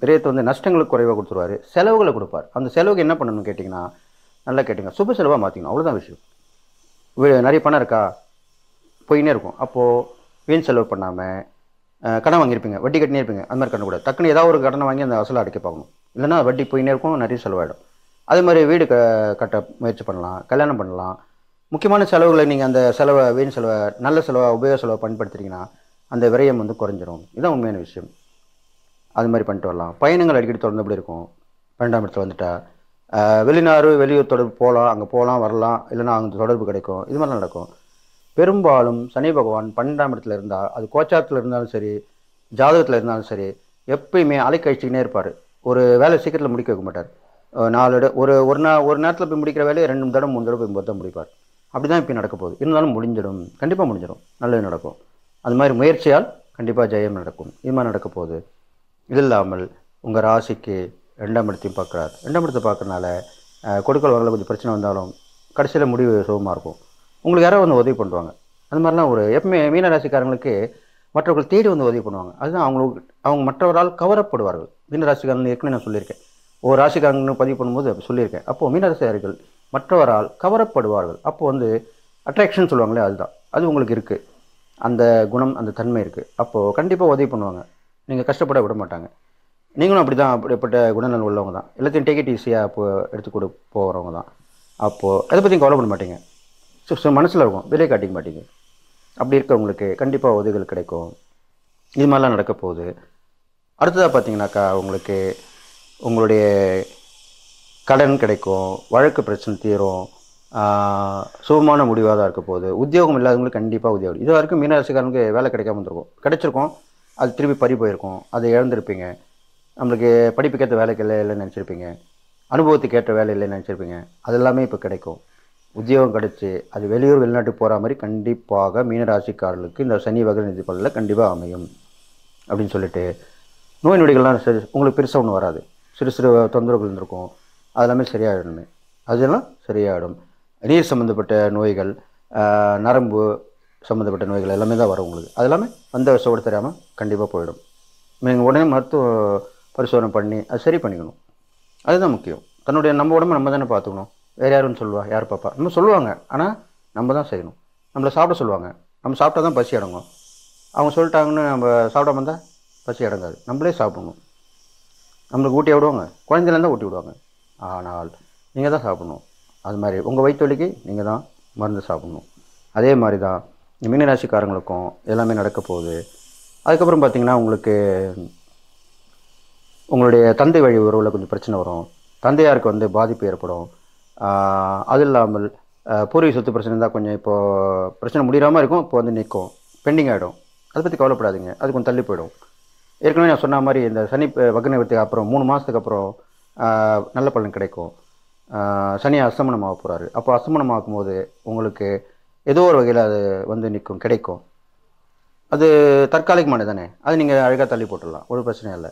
விரயத்தை வந்து நஷ்டங்களுக்கு குறைவாக கொடுத்துருவார், செலவுகளை கொடுப்பார். அந்த செலவுக்கு என்ன பண்ணணும்னு கேட்டிங்கன்னா, நல்லா கேட்டிங்க, சுப செலவாக மாற்றிக்கணும், அவ்வளோதான் விஷயம். நிறைய பணம் இருக்கா, போயினே இருக்கும். அப்போது வீண் செலவு பண்ணாமல், கடன் வாங்கியிருப்பீங்க, வட்டி கட்டினே இருப்பீங்க, அந்த மாதிரி கடன் கூட டக்குன்னு ஏதாவது ஒரு கடனை வாங்கி அந்த அசலை அடைக்க பார்க்கணும். இல்லைன்னா வட்டி போயினே இருக்கும், நிறைய செலவாயிடும். அதே மாதிரி வீடு கட்ட முயற்சி பண்ணலாம், கல்யாணம் பண்ணலாம். முக்கியமான செலவுகளை நீங்கள் அந்த செலவை, வீண் செலவை, நல்ல செலவை, உபயோக செலவை பயன்படுத்துறீங்கன்னா அந்த விரயம் வந்து குறைஞ்சிரும். இதுதான் உண்மையான விஷயம். அது மாதிரி பண்ணிட்டு வரலாம். பயணங்கள் அடிக்கடி தொடர்ந்தபடி இருக்கும். 12ஆம் இடத்துல வந்துட்டா வெளிநாடு, வெளியூர் தொடர்பு போகலாம், அங்கே போகலாம் வரலாம், இல்லைன்னா அங்கே தொடர்பு கிடைக்கும். இது மாதிரி நடக்கும். பெரும்பாலும் சனி பகவான் 12ஆம் இடத்துல இருந்தால், அது கோச்சாரத்தில் இருந்தாலும் சரி, ஜாதகத்தில் இருந்தாலும் சரி, எப்பயுமே அலைக்கழிச்சிக்கினே இருப்பார். ஒரு வேலை சீக்கிரத்தில் முடிக்க வைக்க மாட்டார். 4 ஒரு நேரத்தில் போய் முடிக்கிற வேலையை 2 தடவை 3 தடவை போய் தான் முடிப்பார். அப்படி தான் இப்போ நடக்க போகுது. இருந்தாலும் முடிஞ்சிடும், கண்டிப்பாக முடிஞ்சிடும், நல்லது நடக்கும். அது மாதிரி முயற்சியால் கண்டிப்பாக ஜெயம் நடக்கும். இது மாதிரி நடக்க போகுது. இது இல்லாமல் உங்கள் ராசிக்கு 2ஆம் இடத்தையும் பார்க்குறார். 2ஆம் இடத்தை பார்க்கறனால கொடுக்கல் வாங்கல கொஞ்சம் பிரச்சனை வந்தாலும் கடைசியில் முடிவு சுகமாக இருக்கும். உங்களுக்கு யாராவது வந்து உதவி பண்ணுவாங்க. அது மாதிரிலாம் எப்பவுமே மீன ராசிக்காரங்களுக்கு மற்றவர்கள் தேடி வந்து உதவி பண்ணுவாங்க. அதுதான் அவங்க மற்றவரால் கவரப்படுவார்கள். மீன ராசிக்காரங்க ஏற்கனவே நான் சொல்லியிருக்கேன், ஒரு ராசிக்காரங்கன்னு பதிவு பண்ணும்போது சொல்லியிருக்கேன். அப்போது மீனராசிக்காரர்கள் மற்றவரால் கவரப்படுவார்கள். அப்போது வந்து அட்ராக்ஷன் சொல்லுவாங்களே, அதுதான். அது உங்களுக்கு இருக்குது, அந்த குணம், அந்த தன்மை இருக்குது. அப்போது கண்டிப்பாக உதவி பண்ணுவாங்க. நீங்கள் கஷ்டப்பட விட மாட்டாங்க. நீங்களும் அப்படி தான், அப்படிப்பட்ட குணநலன் உள்ளவங்க தான். எல்லாத்தையும் டேக்கெட் ஈஸியாக எடுத்து போகிறவங்க தான். அப்போது அதை பற்றி கவலைப்பட மாட்டீங்க. மனசில் இருக்கும், வெளியே காட்டிக்க மாட்டீங்க. அப்படி இருக்கிறவங்களுக்கு கண்டிப்பாக உதவிகள் கிடைக்கும். இது மாதிரிலாம் நடக்க போகுது. அடுத்ததாக பார்த்தீங்கன்னாக்கா, உங்களுக்கு உங்களுடைய கடன் கிடைக்கும், வழக்கு பிரச்சனை தீரும், சுகமான முடிவாக தான் இருக்க போகுது. உத்தியோகம் இல்லாதவங்களுக்கு கண்டிப்பாக உத்தியோகம். இது வரைக்கும் மீனராசிக்காரங்களுக்கு வேலை கிடைக்காம இருந்திருக்கும், கிடைச்சிருக்கும், அது திருப்பி பறி போயிருக்கும், அதை இழந்திருப்பீங்க. நம்மளுக்கு படிப்புக்கேற்ற வேலைக்கு இல்லைன்னு நினச்சிருப்பீங்க, அனுபவத்துக்கு ஏற்ற வேலை இல்லைன்னு நினச்சிருப்பீங்க. அது எல்லாமே இப்போ கிடைக்கும். உத்தியோகம் கிடச்சி அது வெளியூர் வெளிநாட்டுக்கு போகிற மாதிரி கண்டிப்பாக மீனராசிக்காரர்களுக்கு இந்த சனி வக்ர நிதி பலனில் கண்டிப்பாக அமையும் அப்படின்னு சொல்லிட்டு, நோய் நொடிகள்லாம் சரி உங்களுக்கு பெருசாக ஒன்றும் வராது. சிறு சிறு தொந்தரவுகள் இருந்திருக்கும், அதெல்லாமே சரியாயிடணுமே, அதெல்லாம் சரியாயிடும். நீர் சம்மந்தப்பட்ட நோய்கள், நரம்பு சம்மந்தப்பட்ட நோய்கள் எல்லாமே தான் வரும் உங்களுக்கு. அது எல்லாமே வந்த விஷயோடு தெரியாமல் கண்டிப்பாக போயிடும். நீங்கள் உடனே மருத்துவ பரிசோதனை பண்ணி அது சரி பண்ணிக்கணும். அதுதான் முக்கியம். நம்ம உடம்பை நம்ம தானே பார்த்துக்கணும். வேறு யாருன்னு சொல்லுவா, யார் பாப்பா? நம்ம சொல்லுவாங்க, ஆனால் நம்ம தான் செய்யணும். நம்மளை சாப்பிட சொல்லுவாங்க, நம்ம சாப்பிட்டா தான் பசி அடங்கும். அவங்க சொல்லிட்டாங்கன்னு நம்ம சாப்பிடாம இருந்தால் பசி அடங்காது. நம்மளே சாப்பிடணும். நம்மளுக்கு ஊட்டி விடுவாங்க, குழந்தையிலேருந்தான் ஊட்டி விடுவாங்க. ஆனால் நீங்கள் தான் சாப்பிடணும். அது மாதிரி உங்கள் வயிற்று வலிக்கு நீங்கள் தான் மருந்து சாப்பிடணும். அதே மாதிரி தான் மீனராசிக்காரங்களுக்கும் எல்லாமே நடக்க போகுது. அதுக்கப்புறம் பார்த்திங்கன்னா, உங்களுக்கு உங்களுடைய தந்தை வழி உறவில் கொஞ்சம் பிரச்சனை வரும். தந்தையாருக்கு வந்து பாதிப்பு ஏற்படும். அது இல்லாமல் பூர்வீக சொத்து பிரச்சனை இருந்தால் கொஞ்சம் இப்போது பிரச்சனை முடியாமல் இருக்கும், இப்போ வந்து நிற்கும், பெண்டிங் ஆகிடும். அதை பற்றி கவலைப்படாதீங்க, அது கொஞ்சம் தள்ளி போயிடும். ஏற்கனவே நான் சொன்ன மாதிரி இந்த சனி வக்ர நிவர்த்திக்கு அப்புறம் 3 மாதத்துக்கு அப்புறம் நல்ல பலன் கிடைக்கும். சனி அஸ்தமனம் ஆக போகிறாரு. அப்போ அஸ்தமனம் ஆகும்போது உங்களுக்கு ஏதோ ஒரு வகையில் அது வந்து நிற்கும், கிடைக்கும். அது தற்காலிகமானது தானே, அது நீங்கள் அழகாக தள்ளி போட்டுடலாம், ஒரு பிரச்சனையும் இல்லை.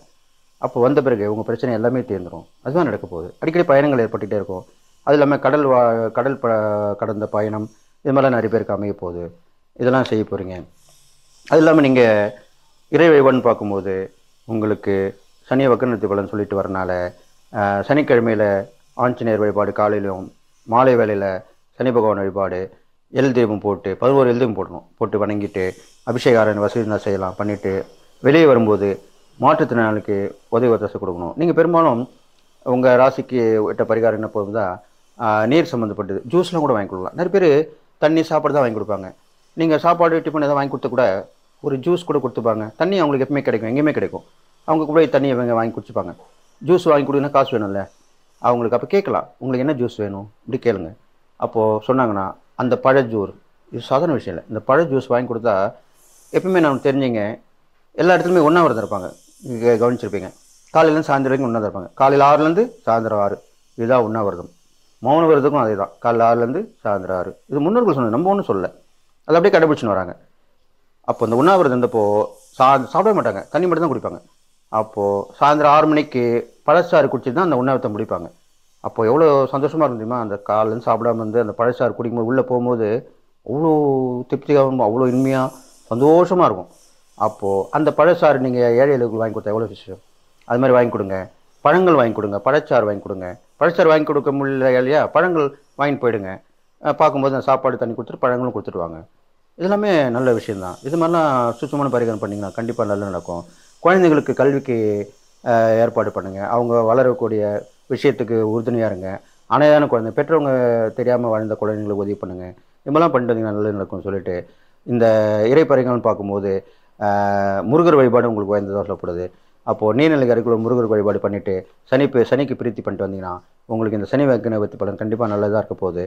அப்போ வந்த பிறகு உங்கள் பிரச்சனை எல்லாமே தீர்ந்துடும். அதுதான் நடக்க போகுது. அடிக்கடி பயணங்கள் ஏற்பட்டுகிட்டே இருக்கும். அது இல்லாமல் கடல் கடந்த பயணம் இது மாதிரிலாம் நிறைய பேருக்கு அமைய போகுது. இதெல்லாம் செய்ய போகிறீங்க. அது இல்லாமல் நீங்கள் இறை வழிபாடுன்னு பார்க்கும்போது உங்களுக்கு சனி வக்கரநிவர்த்தி பலன் சொல்லிட்டு வரனால சனிக்கிழமையில் ஆஞ்சநேயர் வழிபாடு, காலையிலும் மாலை வேளையில் சனி பகவான் வழிபாடு, எல் தீபம் போட்டு 11 எல் தீபம் போட்டு வணங்கிட்டு அபிஷேகாரன் வசதி செய்யலாம் பண்ணிவிட்டு வெளியே வரும்போது மாற்றுத்திறனாளிக்கு உதவி ஒத்தாசை கொடுக்கணும். நீங்கள் பெரும்பாலும் உங்கள் ராசிக்கு விட்ட பரிகாரம் என்ன போகுதா, நீர் சம்மந்தப்பட்டது ஜூஸ்லாம் கூட வாங்கி கொடுக்கலாம். நிறைய பேர் தண்ணி சாப்பாடு தான் வாங்கி கொடுப்பாங்க. நீங்கள் சாப்பாடு டிஃபன் எதாவது வாங்கி கொடுத்து கூட ஒரு ஜூஸ் கூட கொடுத்துப்பாங்க. தண்ணி அவங்களுக்கு எப்பவுமே கிடைக்கும், எங்கேயுமே கிடைக்கும். அவங்க கூட தண்ணி வாங்கி குடிச்சுப்பாங்க. ஜூஸ் வாங்கி கொடுங்கன்னா காசு வேணும்ல அவங்களுக்கு. அப்போ கேட்கலாம், உங்களுக்கு என்ன ஜூஸ் வேணும் இப்படி கேளுங்க. அப்போது சொன்னாங்கன்னா அந்த பழ ஜூஸ், இது சாதாரண விஷயம் இல்லை, இந்த பழ ஜூஸ் வாங்கி கொடுத்தா எப்பவுமே நான் தெரிஞ்சுங்க எல்லா இடத்துலையுமே ஒன்றா வரதான் இருப்பாங்க. நீங்கள் கவனிச்சிருப்பீங்க, காலையிலேருந்து சாயந்தரம் வரைக்கும் ஒன்றா தான் இருப்பாங்க. காலையில் 6லேருந்து சாயந்தரம் 6, இதுதான் உண்ணாவிரதம். மௌன விரதத்துக்கும் அதே தான், காலையில் 6லேருந்து சாயந்தரம் 6. இது முன்னோர்கள் சொன்னது, நம்ம ஒன்றும் சொல்லலை, அது அப்படியே கடைபிடிச்சுன்னு வராங்க. அப்போ இந்த உண்ணாவிரதம் இருந்தப்போ சாப்பிட மாட்டாங்க, தண்ணி மட்டும் தான் குடிப்பாங்க. அப்போது சாயந்தரம் 6 மணிக்கு பழச்சாறு குடிச்சிட்டு தான் அந்த உண்ணாவிரதம் முடிப்பாங்க. அப்போது எவ்வளோ சந்தோஷமாக இருக்கும் தெரியுமா, அந்த காலையிலேருந்து சாப்பிடாம வந்து அந்த பழச்சாறு குடிக்கும்போது உள்ளே போகும்போது அவ்வளோ திருப்தியாகவும் அவ்வளோ இனிமையாக சந்தோஷமாக இருக்கும். அப்போது அந்த பழச்சாறு நீங்கள் ஏழைகளுக்கு வாங்கி கொடுத்தா எவ்வளோ விஷயம். அது மாதிரி வாங்கி கொடுங்க. பழங்கள் வாங்கி கொடுங்க, பழச்சாறு வாங்கி கொடுங்க. பழச்சாறு வாங்கி கொடுக்க முடியல இல்லையா, பழங்கள் வாங்கிட்டு போயிடுங்க. பார்க்கும்போது அந்த சாப்பாடு தண்ணி கொடுத்துட்டு பழங்களும் கொடுத்துட்டு வாங்க. இதெல்லாமே நல்ல விஷயந்தான். இது மாதிரிலாம் சுத்தமான பரிகாரம் பண்ணிங்கன்னா கண்டிப்பாக நல்லா நடக்கும். குழந்தைங்களுக்கு கல்விக்கு ஏற்பாடு பண்ணுங்கள். அவங்க வளரக்கூடிய விஷயத்துக்கு உறுதுணையாக இருங்க. அனைதான குழந்தை பெற்றவங்க தெரியாமல் வாழ்ந்த குழந்தைங்களுக்கு உதவி பண்ணுங்கள். இது மாதிரிலாம் பண்ணிட்டு வந்தீங்கன்னா நல்லது நடக்கும்னு சொல்லிட்டு இந்த இறை பரிகாரம் பார்க்கும்போது முருகர் வழிபாடு உங்களுக்கு வாய்ந்ததாக சொல்லப்படுது. அப்போது நீர்நிலைக்கு அருகில் முருகர் வழிபாடு பண்ணிவிட்டு சனிக்கு பிரீத்தி பண்ணிட்டு வந்தீங்கன்னா உங்களுக்கு இந்த சனி வக்கரநிவர்த்தி பலன் கண்டிப்பாக நல்லதாக இருக்க போகுது.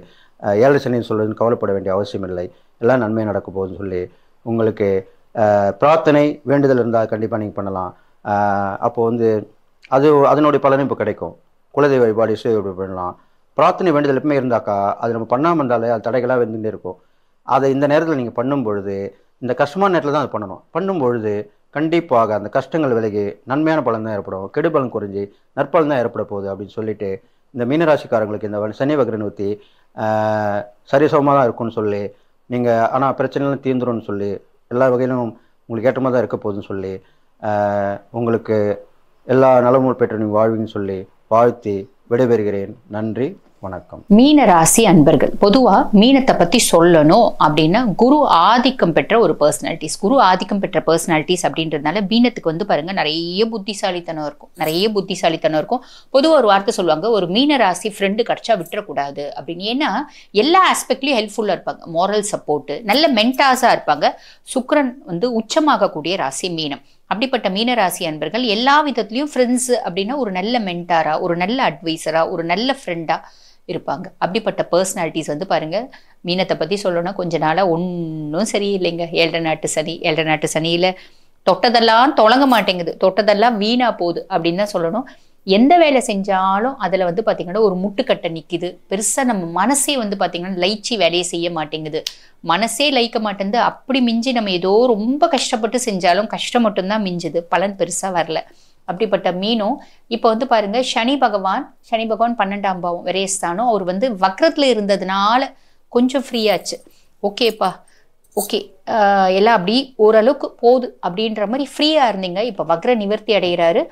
7 சனின்னு சொல்லுன்னு கவலைப்பட வேண்டிய அவசியம் இல்லை, எல்லாம் நன்மை நடக்க போகுதுன்னு சொல்லி உங்களுக்கு பிரார்த்தனை வேண்டுதல் இருந்தால் கண்டிப்பாக நீங்கள் பண்ணலாம். அப்போது வந்து அதனுடைய பலனும் இப்போ கிடைக்கும். குலதெய்வ வழிபாடு, இசை வழிபாடு பண்ணலாம். பிரார்த்தனை வேண்டுதல் எப்பவுமே இருந்தாக்கா அது நம்ம பண்ணாமல் இருந்தாலே அது தடைகளாக வந்துகிட்டே இருக்கும். அதை இந்த நேரத்தில் நீங்கள் பண்ணும் பொழுது, இந்த கஷ்டமான நேரத்தில் தான் அது பண்ணணும். பண்ணும் பொழுது கண்டிப்பாக அந்த கஷ்டங்கள் விலகி நன்மையான பலன் தான் ஏற்படும், கெடுபலன் குறைஞ்சி நற்பலன் தான் ஏற்பட போகுது அப்படின்னு சொல்லிட்டு இந்த மீனராசிக்காரங்களுக்கு இந்த சனி வக்கரநிவர்த்தி சரிசமமாக தான் இருக்கும்னு சொல்லி நீங்கள், ஆனால் பிரச்சனைலாம் தீர்ந்துரும்னு சொல்லி எல்லா வகையிலும் உங்களுக்கு ஏற்றமாக தான் இருக்க போகுதுன்னு சொல்லி உங்களுக்கு எல்லா நலமும் பெற்று நீங்கள் வாழ்வீங்கன்னு சொல்லி வாழ்த்தி விடைபெறுகிறேன். நன்றி, வணக்கம். மீன ராசி அன்பர்கள், பொதுவா மீனத்தை பத்தி சொல்லணும் அப்படின்னா குரு ஆதிக்கம் பெற்ற ஒரு பர்சனாலிட்டிஸ், குரு ஆதிக்கம் பெற்ற பர்சனாலிட்டிஸ் அப்படின்றதுனால மீனத்துக்கு வந்து பாருங்க நிறைய புத்திசாலித்தனம் இருக்கும். பொதுவா ஒரு வார்த்தை சொல்லுவாங்க, ஒரு மீன ராசி ஃப்ரெண்டு கிடைச்சா விட்டுறக்கூடாது அப்படின்னு. ஏன்னா எல்லா ஆஸ்பெக்ட்லயும் ஹெல்ப்ஃபுல்லா இருப்பாங்க, மாரல் சப்போர்ட், நல்ல மென்டாஸா இருப்பாங்க. சுக்கிரன் வந்து உச்சமாகக்கூடிய ராசி மீனம். அப்படிப்பட்ட மீனராசி அன்பர்கள் எல்லா விதத்துலையும் ஃப்ரெண்ட்ஸ் அப்படின்னா ஒரு நல்ல மென்டாரா, ஒரு நல்ல அட்வைசரா, ஒரு நல்ல ஃப்ரெண்டா இருப்பாங்க. அப்படிப்பட்ட பர்சனாலிட்டிஸ் வந்து பாருங்க. மீனத்தை பத்தி சொல்லணும்னா கொஞ்ச நாளா ஒன்றும் சரியில்லைங்க. 7 நாட்டு சனியில தொட்டதெல்லாம் தொடங்க மாட்டேங்குது, தொட்டதெல்லாம் வீணா போகுது அப்படின்னு தான் சொல்லணும். எந்த வேலை செஞ்சாலும் அதுல வந்து பாத்தீங்கன்னா ஒரு முட்டுக்கட்டை நிக்குது. பெருசா நம்ம மனசே வந்து பாத்தீங்கன்னா லைச்சி வேலையை செய்ய மாட்டேங்குது, மனசே லைக்க மாட்டேங்குது. அப்படி மிஞ்சி நம்ம ஏதோ ரொம்ப கஷ்டப்பட்டு செஞ்சாலும் கஷ்டம் மட்டும்தான் மிஞ்சுது, பலன் பெருசா வரல. அப்படிப்பட்ட மீனும் இப்போ வந்து பாருங்க சனி பகவான் 12ஆம் பாவம் விரயஸ்தானம், அவர் வந்து வக்ரத்துல இருந்ததுனால கொஞ்சம் ஃப்ரீயாச்சு. ஓகேப்பா, ஓகே, எல்லாம் அப்படி ஓரளவுக்கு போகுது அப்படின்ற மாதிரி ஃப்ரீயா இருந்தீங்க. இப்போ வக்ர நிவர்த்தி அடைகிறாரு.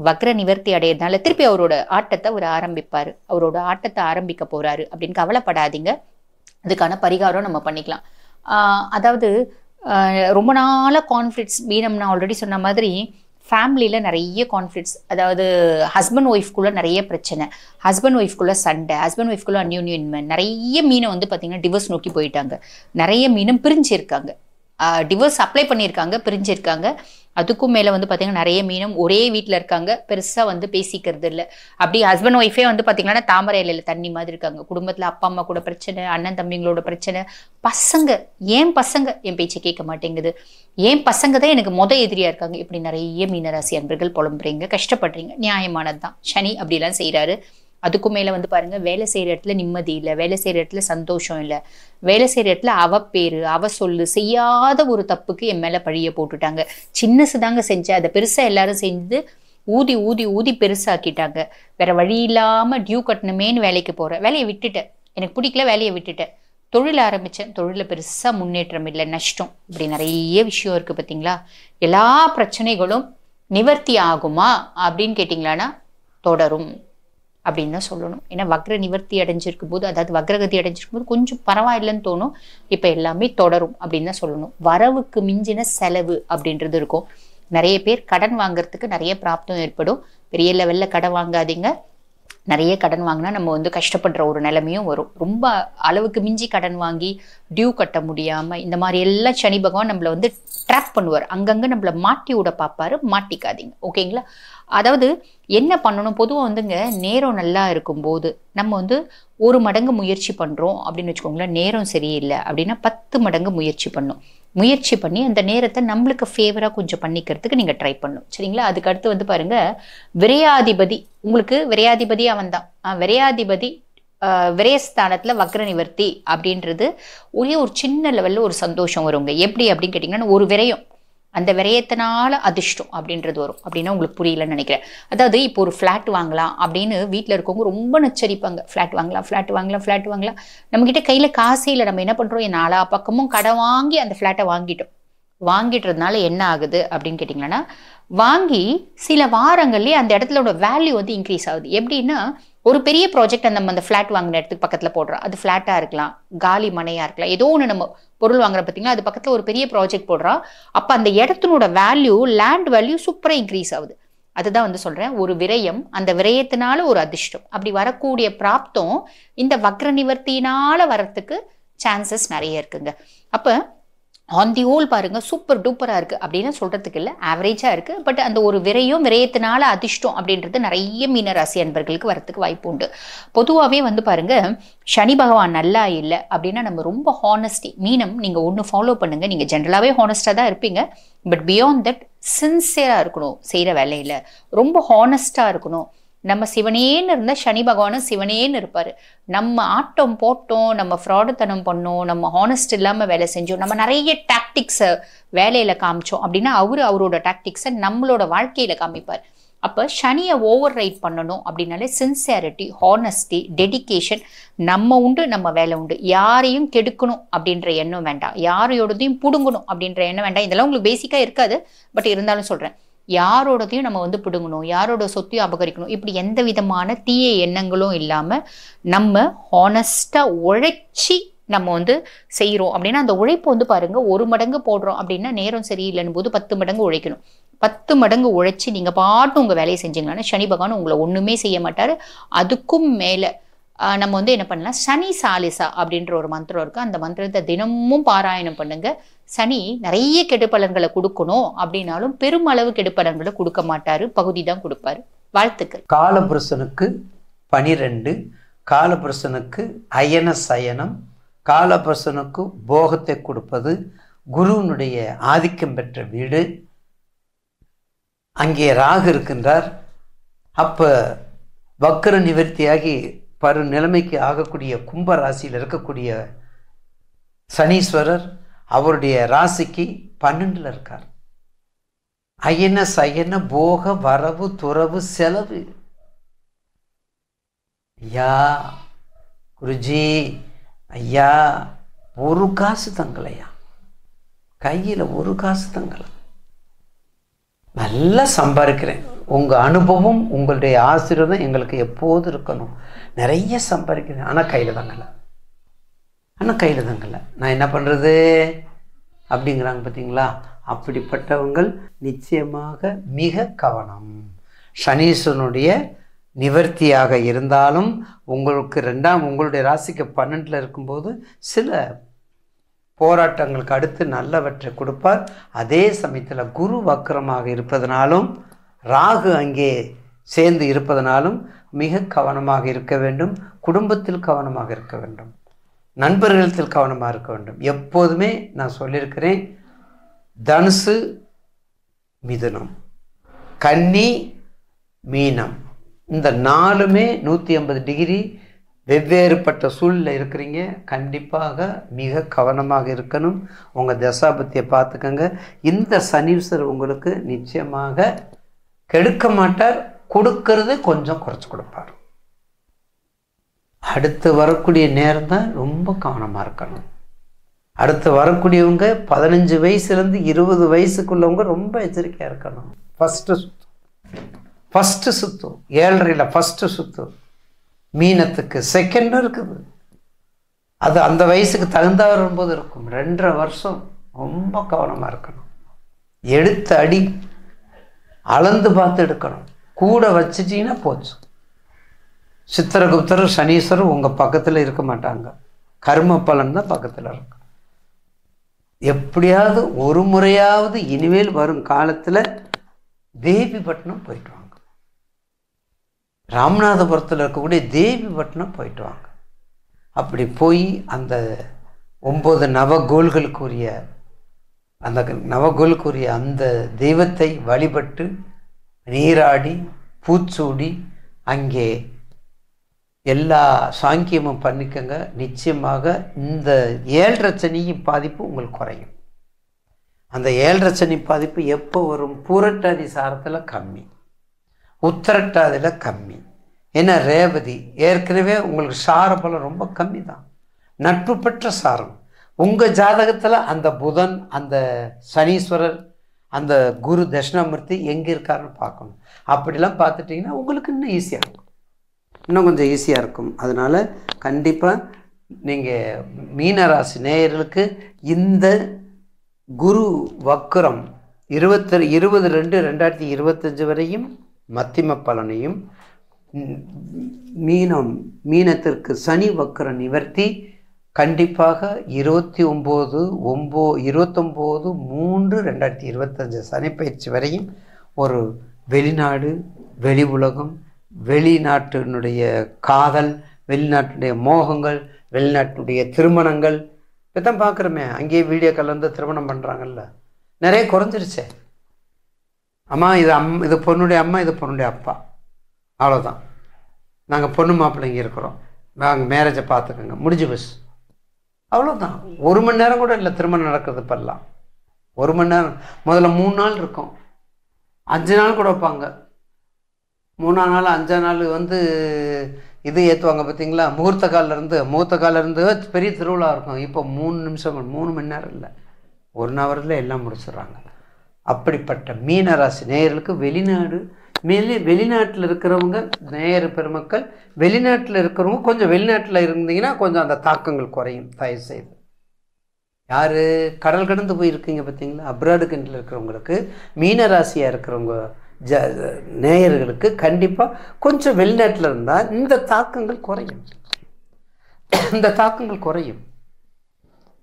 வக்ர நிவர்த்தி அடையிறதுனால திருப்பி அவரோட ஆட்டத்தை அவர் ஆரம்பிப்பாரு, அவரோட ஆட்டத்தை ஆரம்பிக்க போறாரு அப்படின்னு கவலைப்படாதீங்க. அதுக்கான பரிகாரம் நம்ம பண்ணிக்கலாம். அதாவது ரொம்ப நாள கான்ஃப்ளிக்ட்ஸ் மீனம்னா ஆல்ரெடி சொன்ன மாதிரி ஃபேமிலியில் நிறைய கான்ஃப்ளிக்ட்ஸ், அதாவது ஹஸ்பண்ட் ஒய்ஃப்குள்ளே நிறைய பிரச்சனை, ஹஸ்பண்ட் ஒய்ஃப்குள்ளே சண்டை, ஹஸ்பண்ட் ஒய்ஃப்குள்ளே அன்யூன்மெண்ட். நிறைய மீனை வந்து பார்த்திங்கன்னா டிவோர்ஸ் நோக்கி போயிட்டாங்க, நிறைய மீனும் பிரிஞ்சிருக்காங்க, டிவோர்ஸ் அப்ளை பண்ணியிருக்காங்க, பிரிஞ்சிருக்காங்க. அதுக்கும் மேலே வந்து பார்த்தீங்கன்னா நிறைய மீனும் ஒரே வீட்டில் இருக்காங்க, பெருசாக வந்து பேசிக்கிறது இல்லை. அப்படி ஹஸ்பண்ட் ஒய்ஃபே வந்து பார்த்தீங்கன்னா தாமரை இலையில தண்ணி மாதிரி இருக்காங்க. குடும்பத்தில் அப்பா அம்மா கூட பிரச்சனை, அண்ணன் தம்பிங்களோட பிரச்சனை, என் பசங்க என் பேச்சை கேட்க மாட்டேங்குது, என் பசங்க தான் எனக்கு எதிரியா இருக்காங்க. இப்படி நிறைய மீனராசி அன்பர்கள் புலம்புறீங்க, கஷ்டப்படுறீங்க. நியாயமானது தான். சனி அப்படிலாம் செய்கிறாரு. அதுக்கும் மேல வந்து பாருங்க, வேலை செய்யற இடத்துல நிம்மதி இல்லை, வேலை செய்யற இடத்துல சந்தோஷம் இல்லை, வேலை செய்யற இடத்துல அவ பேரு அவ சொல்லு, செய்யாத ஒரு தப்புக்கு என் மேல பழிய போட்டுட்டாங்க. சின்னசுதாங்க செஞ்சேன், அதை பெருசா எல்லாரும் செஞ்சு ஊதி ஊதி ஊதி பெருசாக்கிட்டாங்க. வேற வழி இல்லாம டியூ கட்டணுமேன்னு வேலைக்கு போறேன், வேலையை விட்டுட்டேன், எனக்கு பிடிக்கல, வேலையை விட்டுட்டேன், தொழில் ஆரம்பிச்சேன், தொழில பெருசா முன்னேற்றம் இல்லை, நஷ்டம். இப்படி நிறைய விஷயம் இருக்கு பார்த்தீங்களா. எல்லா பிரச்சனைகளும் நிவர்த்தி ஆகுமா அப்படின்னு கேட்டிங்களான்னா தொடரும் அப்படின்னு தான் சொல்லணும். ஏன்னா வக்ர நிவர்த்தி அடைஞ்சிருக்கும் போது, அதாவது வக்ரகதி அடைஞ்சிருக்கும் போது கொஞ்சம் பரவாயில்லைன்னு தோணும். இப்போ எல்லாமே தொடரும் அப்படின்னு தான் சொல்லணும். வரவுக்கு மிஞ்சின செலவு அப்படின்றது இருக்கும். நிறைய பேர் கடன் வாங்குறதுக்கு நிறைய பிராப்தம் ஏற்படும். பெரிய லெவல்ல கடன் வாங்காதீங்க. நிறைய கடன் வாங்கினா நம்ம வந்து கஷ்டப்படுற ஒரு நிலைமையும் வரும். ரொம்ப அளவுக்கு மிஞ்சி கடன் வாங்கி டியூ கட்ட முடியாம இந்த மாதிரி எல்லாம் சனி பகவான் நம்மளை வந்து ட்ராப் பண்ணுவார். அங்கங்க நம்மளை மாட்டி விட பார்ப்பாரு. மாட்டிக்காதீங்க, ஓகேங்களா. அதாவது என்ன பண்ணணும், பொதுவாக வந்துங்க நேரம் நல்லா இருக்கும்போது நம்ம வந்து 1 மடங்கு முயற்சி பண்றோம் அப்படின்னு வச்சுக்கோங்களேன். நேரம் சரியில்லை அப்படின்னா 10 மடங்கு முயற்சி பண்ணும். முயற்சி பண்ணி அந்த நேரத்தை நம்மளுக்கு ஃபேவரா கொஞ்சம் பண்ணிக்கிறதுக்கு நீங்க ட்ரை பண்ணும், சரிங்களா. அதுக்கு அடுத்து வந்து பாருங்க, விரையாதிபதி, உங்களுக்கு விரையாதிபதி அவன் தான். விரையாதிபதி விரயஸ்தானத்துல வக்ர நிவர்த்தி அப்படின்றது ஒரே ஒரு சின்ன லெவல்ல ஒரு சந்தோஷம் வருங்க. எப்படி அப்படின்னு கேட்டீங்கன்னா, ஒரு விரயம், அந்த விரயத்தினால அதிர்ஷ்டம் அப்படின்றது வரும். அப்படின்னா உங்களுக்கு புரியலன்னு நினைக்கிறேன். அதாவது இப்போ ஒரு ஃப்ளாட் வாங்கலாம் அப்படின்னு வீட்டில் இருக்கவங்க ரொம்ப நச்சரிப்பாங்க. ஃப்ளாட் வாங்கலாம், ஃப்ளாட் வாங்கலாம், ஃப்ளாட் வாங்கலாம். நம்மக்கிட்ட கையில் காசே இல்லை. நம்ம என்ன பண்ணுறோம், 4 பக்கமும் கடன் வாங்கி அந்த ஃப்ளாட்டை வாங்கிட்டோம். வாங்கிட்டுறதுனால என்ன ஆகுது அப்படின்னு கேட்டிங்கன்னா, வாங்கி சில வாரங்கள்லேயே அந்த இடத்துல வேல்யூ வந்து இன்க்ரீஸ் ஆகுது. எப்படின்னா, ஒரு பெரிய ப்ராஜெக்ட் அந்த ஃப்ளாட் வாங்கின இடத்துக்கு பக்கத்தில் போடுறோம். அது ஃப்ளாட்டாக இருக்கலாம், காலி மனையாக இருக்கலாம், ஏதோ ஒன்று நம்ம பொருள் வாங்குற பார்த்தீங்கன்னா, அது பக்கத்தில் ஒரு பெரிய ப்ராஜெக்ட் போடுறோம். அப்போ அந்த இடத்தினோட வேல்யூ, லேண்ட் வேல்யூ சூப்பராக இன்க்ரீஸ் ஆகுது. அதுதான் வந்து சொல்கிறேன், ஒரு விரயம், அந்த விரயத்தினால ஒரு அதிர்ஷ்டம். அப்படி வரக்கூடிய பிராப்தம் இந்த வக்ர நிவர்த்தியினால வரத்துக்கு சான்சஸ் நிறைய இருக்குங்க. அப்போ ஆன் தி ஹோல் பாருங்க, சூப்பர் டூப்பராக இருக்குது அப்படின்னு சொல்கிறதுக்கு இல்லை, ஆவரேஜாக இருக்குது. பட் அந்த ஒரு விரயத்தினால அதிர்ஷ்டம் அப்படின்றது நிறைய மீனராசி அன்பர்களுக்கு வரத்துக்கு வாய்ப்பு உண்டு. பொதுவாகவே வந்து பாருங்க, சனி பகவான் நல்லா இல்லை அப்படின்னா நம்ம ரொம்ப ஹானஸ்டி, மீனம் நீங்கள் ஒன்று ஃபாலோ பண்ணுங்க, நீங்கள் ஜென்ரலாகவே ஹானஸ்டாக தான் இருப்பீங்க. பட் பியாண்ட் தட் சின்சியராக இருக்கணும். செய்கிற வேலையில் ரொம்ப ஹானஸ்டாக இருக்கணும். நம்ம சிவனேன்னு இருந்தால் சனி பகவானும் சிவனேன்னு இருப்பார். நம்ம ஆட்டம் போட்டோம், நம்ம ஃப்ராடுத்தனம் பண்ணோம், நம்ம ஹானஸ்ட் இல்லாமல் வேலை செஞ்சோம், நம்ம நிறைய டாக்டிக்ஸை வேலையில் காமிச்சோம் அப்படின்னா அவரோட டாக்டிக்ஸை நம்மளோட வாழ்க்கையில் காமிப்பார். அப்போ சனியை ஓவர் ரைட் பண்ணணும் அப்படின்னாலே சின்சியாரிட்டி, ஹானஸ்டி, டெடிகேஷன், நம்ம உண்டு நம்ம வேலை உண்டு, யாரையும் கெடுக்கணும் அப்படின்ற எண்ணம் வேண்டாம், யாரையோடதையும் பிடுங்கணும் அப்படின்ற எண்ணம் வேண்டாம். இதெல்லாம் உங்களுக்கு பேசிக்காக இருக்காது, பட் இருந்தாலும் சொல்கிறேன், யாரோடதையும் நம்ம வந்து பிடுங்கணும், யாரோட சொத்தையும் அபகரிக்கணும், இப்படி எந்த விதமான தீய எண்ணங்களும் இல்லாமல் நம்ம ஹானஸ்டாக உழைச்சி நம்ம வந்து செய்கிறோம் அப்படின்னா, அந்த உழைப்பு வந்து பாருங்க, 1 மடங்கு போடுறோம் அப்படின்னா நேரம் சரியில்லைன்னு போது 10 மடங்கு உழைக்கணும். 10 மடங்கு உழைச்சி நீங்கள் பாட்டு உங்கள் வேலையை செஞ்சீங்கன்னா சனி பகவான் உங்களை ஒன்றுமே செய்ய மாட்டார். அதுக்கும் மேலே நம்ம வந்து என்ன பண்ணலாம், சனி சாலிசா அப்படின்ற ஒரு மந்திரம் இருக்கு. அந்த மந்திரத்தை தினமும் பாராயணம் பண்ணுங்க. சனி நிறைய கெடுபலன்களை கொடுக்கணும் அப்படின்னாலும் பெருமளவு கெடுபலன்களை கொடுக்க மாட்டாரு, பகுதி தான் கொடுப்பாரு. வாழ்த்துக்கள். காலபுருஷனுக்கு 12, காலபுருஷனுக்கு அயன சயனம், காலபுருஷனுக்கு போகத்தை கொடுப்பது, குருவினுடைய ஆதிக்கம் பெற்ற வீடு, அங்கே ராகு இருக்கின்றார். அப்போ வக்ர நிவர்த்தியாகி பரு நிலைமைக்கு ஆகக்கூடிய கும்ப ராசியில் இருக்கக்கூடிய சனீஸ்வரர் அவருடைய ராசிக்கு 12ல் இருக்கார். அயன சயன போக வரவு துறவு செலவு. ஐயா குருஜி, ஐயா ஒரு காசு தங்கலையா, கையில் ஒரு காசு தங்கலை, நல்லா சம்பாதிக்கிறேன். உங்கள் அனுபவம், உங்களுடைய ஆசீர்வாதம் எங்களுக்கு எப்போதும் இருக்கணும். நிறைய சம்பாதிக்கிறேன், ஆனால் கையில் தங்கலை, நான் என்ன பண்ணுறது அப்படிங்கிறாங்க பார்த்தீங்களா. அப்படிப்பட்டவங்கள் நிச்சயமாக மிக கவனம். சனீஸ்வரனுடைய நிவர்த்தியாக இருந்தாலும் உங்களுடைய ராசிக்கு 12ல் இருக்கும்போது சில போராட்டங்களுக்கு அடுத்து நல்லவற்றை கொடுப்பார். அதே சமயத்தில் குரு வக்கரமாக இருப்பதனாலும் ராகு அங்கே சேர்ந்து இருப்பதனாலும் மிக கவனமாக இருக்க வேண்டும். குடும்பத்தில் கவனமாக இருக்க வேண்டும், நண்பர்களிடத்தில் கவனமாக இருக்க வேண்டும். எப்போதுமே நான் சொல்லியிருக்கிறேன், தனுசு மிதுனம், கன்னி மீனம், இந்த 4மே 180 டிகிரி வெவ்வேறுபட்ட சூழ்நிலை இருக்கிறீங்க. கண்டிப்பாக மிக கவனமாக இருக்கணும். உங்கள் தசாபத்தியை பார்த்துக்கங்க. இந்த சனீஸ்வரர் உங்களுக்கு நிச்சயமாக கெடுக்க மாட்டார், கொடுக்கறது கொஞ்சம் குறைச்சி கொடுப்பார். அடுத்து வரக்கூடிய நேரம் தான் ரொம்ப கவனமாக இருக்கணும். அடுத்து வரக்கூடியவங்க 15 வயசுலேருந்து 20 வயசுக்குள்ளவங்க ரொம்ப எச்சரிக்கையாக இருக்கணும். ஃபஸ்ட்டு சுத்தம் 7:30 ஃபஸ்ட்டு சுத்தம். மீனத்துக்கு செகண்டும் இருக்குது, அது அந்த வயசுக்கு தகுந்த வரும்போது இருக்கும். 2.5 வருஷம் ரொம்ப கவனமாக இருக்கணும். எடுத்த அடி அளந்து பார்த்து எடுக்கணும். கூட வச்சிட்டிங்கன்னா போச்சு. சித்திரகுப்தரும் சனீஸ்வரரும் உங்கள் பக்கத்தில் இருக்க மாட்டாங்க, கர்ம பலன் தான் பக்கத்தில் இருக்கும். எப்படியாவது ஒரு முறையாவது இனிமேல் வரும் காலத்தில் தேவிப்பட்டினம் போயிட்டு வாங்க. ராமநாதபுரத்தில் இருக்கக்கூடிய தேவிப்பட்டினம் போயிட்டு வாங்க. அப்படி போய் அந்த 9 நவகோள்களுக்குரிய அந்த தெய்வத்தை வழிபட்டு நீராடி பூச்சூடி அங்கே எல்லா சாங்கியமும் பண்ணிக்கங்க. நிச்சயமாக இந்த 7.5 சனியின் பாதிப்பு உங்களுக்கு குறையும். அந்த 7.5 சனி பாதிப்பு எப்போ வரும்? பூரட்டாதி சாரத்தில் கம்மி, உத்திரட்டாதியில் கம்மி. ஏன்னா ரேவதி ஏற்கனவே உங்களுக்கு சார பலம் ரொம்ப கம்மி தான், நட்பு பெற்ற சாரம். உங்கள் ஜாதகத்தில் அந்த புதன், அந்த சனீஸ்வரர், அந்த குரு தட்சிணாமூர்த்தி எங்கே இருக்காருன்னு பார்க்கணும். அப்படிலாம் பார்த்துட்டிங்கன்னா உங்களுக்கு இன்னும் ஈஸியாக இருக்கும், இன்னும் கொஞ்சம் ஈஸியாக இருக்கும். அதனால் கண்டிப்பாக நீங்கள் மீனராசி நேயர்களுக்கு இந்த குரு வக்ரம் 20/2/2025 வரையும் மத்திம பலனையும், மீனத்திற்கு சனி வக்ர நிவர்த்தி கண்டிப்பாக 29/3/2025 சனி பயிற்சி வரையும் ஒரு வெளிநாடு, வெளி உலகம், வெளிநாட்டினுடைய காதல், வெளிநாட்டுடைய மோகங்கள், வெளிநாட்டுடைய திருமணங்கள் இப்போதான் பார்க்குறோமே. அங்கேயே வீடியோ கலந்து திருமணம் பண்ணுறாங்கல்ல, நிறைய குறைஞ்சிருச்சே. அம்மா இது பொண்ணுடைய அம்மா, இது பொண்ணுடைய அப்பா, அவ்வளோதான். நாங்கள் பொண்ணு மாப்பிள்ளைங்க இருக்கிறோம், நாங்கள் மேரேஜை பார்த்துக்கோங்க, முடிஞ்சு பஸ், அவ்வளோதான். 1 மணி நேரம் கூட இல்லை திருமணம் நடக்கிறது. இப்பெல்லாம் 1 மணி நேரம், முதல்ல 3 நாள் இருக்கும், 5 நாள் கூட வைப்பாங்க. 3ஆம் நாள் 5ஆம் நாள் இது ஏற்றுவாங்க பார்த்தீங்களா, முகூர்த்த காலிலேருந்து பெரிய திருவிழா இருக்கும். இப்போ 3 நிமிஷம், 3 மணி நேரம் இல்லை, 1 ஹவரில் எல்லாம் முடிச்சிடுறாங்க. அப்படிப்பட்ட மீனராசி நேயர்களுக்கு வெளிநாட்டில் இருக்கிறவங்க, நேயர் பெருமக்கள் வெளிநாட்டில் இருக்கிறவங்க கொஞ்சம் வெளிநாட்டில் இருந்தீங்கன்னா கொஞ்சம் அந்த தாக்கங்கள் குறையும். தயவு செய்து யார் கடல் கடந்து போயிருக்கீங்க பார்த்தீங்களா, அப்ராடு கண்ட்ரியில் இருக்கிறவங்களுக்கு, மீனராசியாக இருக்கிறவங்க நேயர்களுக்கு கண்டிப்பாக கொஞ்சம் வெளிநாட்டில் இருந்தால் இந்த தாக்கங்கள் குறையும்.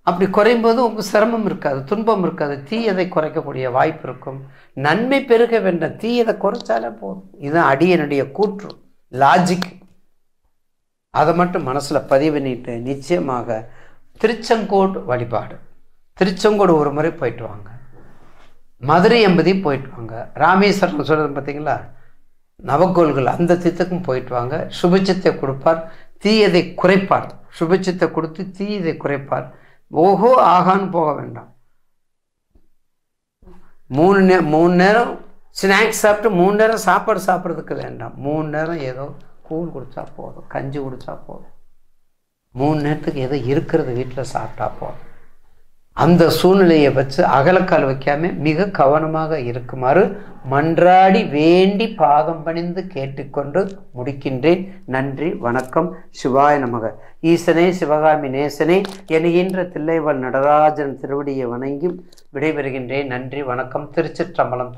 அப்படி குறையும் போது உங்களுக்கு சிரமம் இருக்காது, துன்பம் இருக்காது, தீயதை குறைக்கக்கூடிய வாய்ப்பு இருக்கும். நன்மை பெருக வேண்டாம், தீயதை குறைச்சாலே போதும். இதுதான் அடியனுடைய கூற்று, லாஜிக். அதை மட்டும் மனசில் பதிவு பண்ணிட்டு நிச்சயமாக திருச்செங்கோடு வழிபாடு, திருச்செங்கோடு ஒரு முறை போயிட்டு வாங்க, மதுரை எம்பதி போயிட்டு வாங்க, ராமேஸ்வரம் சொல்கிறது பார்த்தீங்களா, நவகோள்கள் அந்த தித்துக்கும் போயிட்டு வாங்க. சுபச்சித்தை கொடுப்பார், தீயதை குறைப்பார். சுபச்சித்தை கொடுத்து தீயதை குறைப்பார். ஓஹோ ஆகான்னு போக வேண்டாம். 3 நேரம் ஸ்நாக்ஸ் சாப்பிட்டு 3 நேரம் சாப்பாடு சாப்பிட்றதுக்கு வேண்டாம். 3 நேரம் ஏதோ கூழ் குடித்தா போதும், கஞ்சி குடித்தா போதும். 3 நேரத்துக்கு ஏதோ இருக்கிறது வீட்டில் சாப்பிட்டா போதும். அந்த சூழ்நிலையை வச்சு அகலக்கால் வைக்காம மிக கவனமாக இருக்குமாறு மன்றாடி வேண்டி பாதம் பணிந்து கேட்டுக்கொண்டு முடிக்கின்றேன். நன்றி, வணக்கம். சிவாய நமக. ஈசனே சிவகாமி நேசனே என்கின்ற தில்லைவல் நடராஜன் திருவடியை வணங்கி விடைபெறுகின்றேன். நன்றி, வணக்கம். திருச்சிற்றம்பலம்.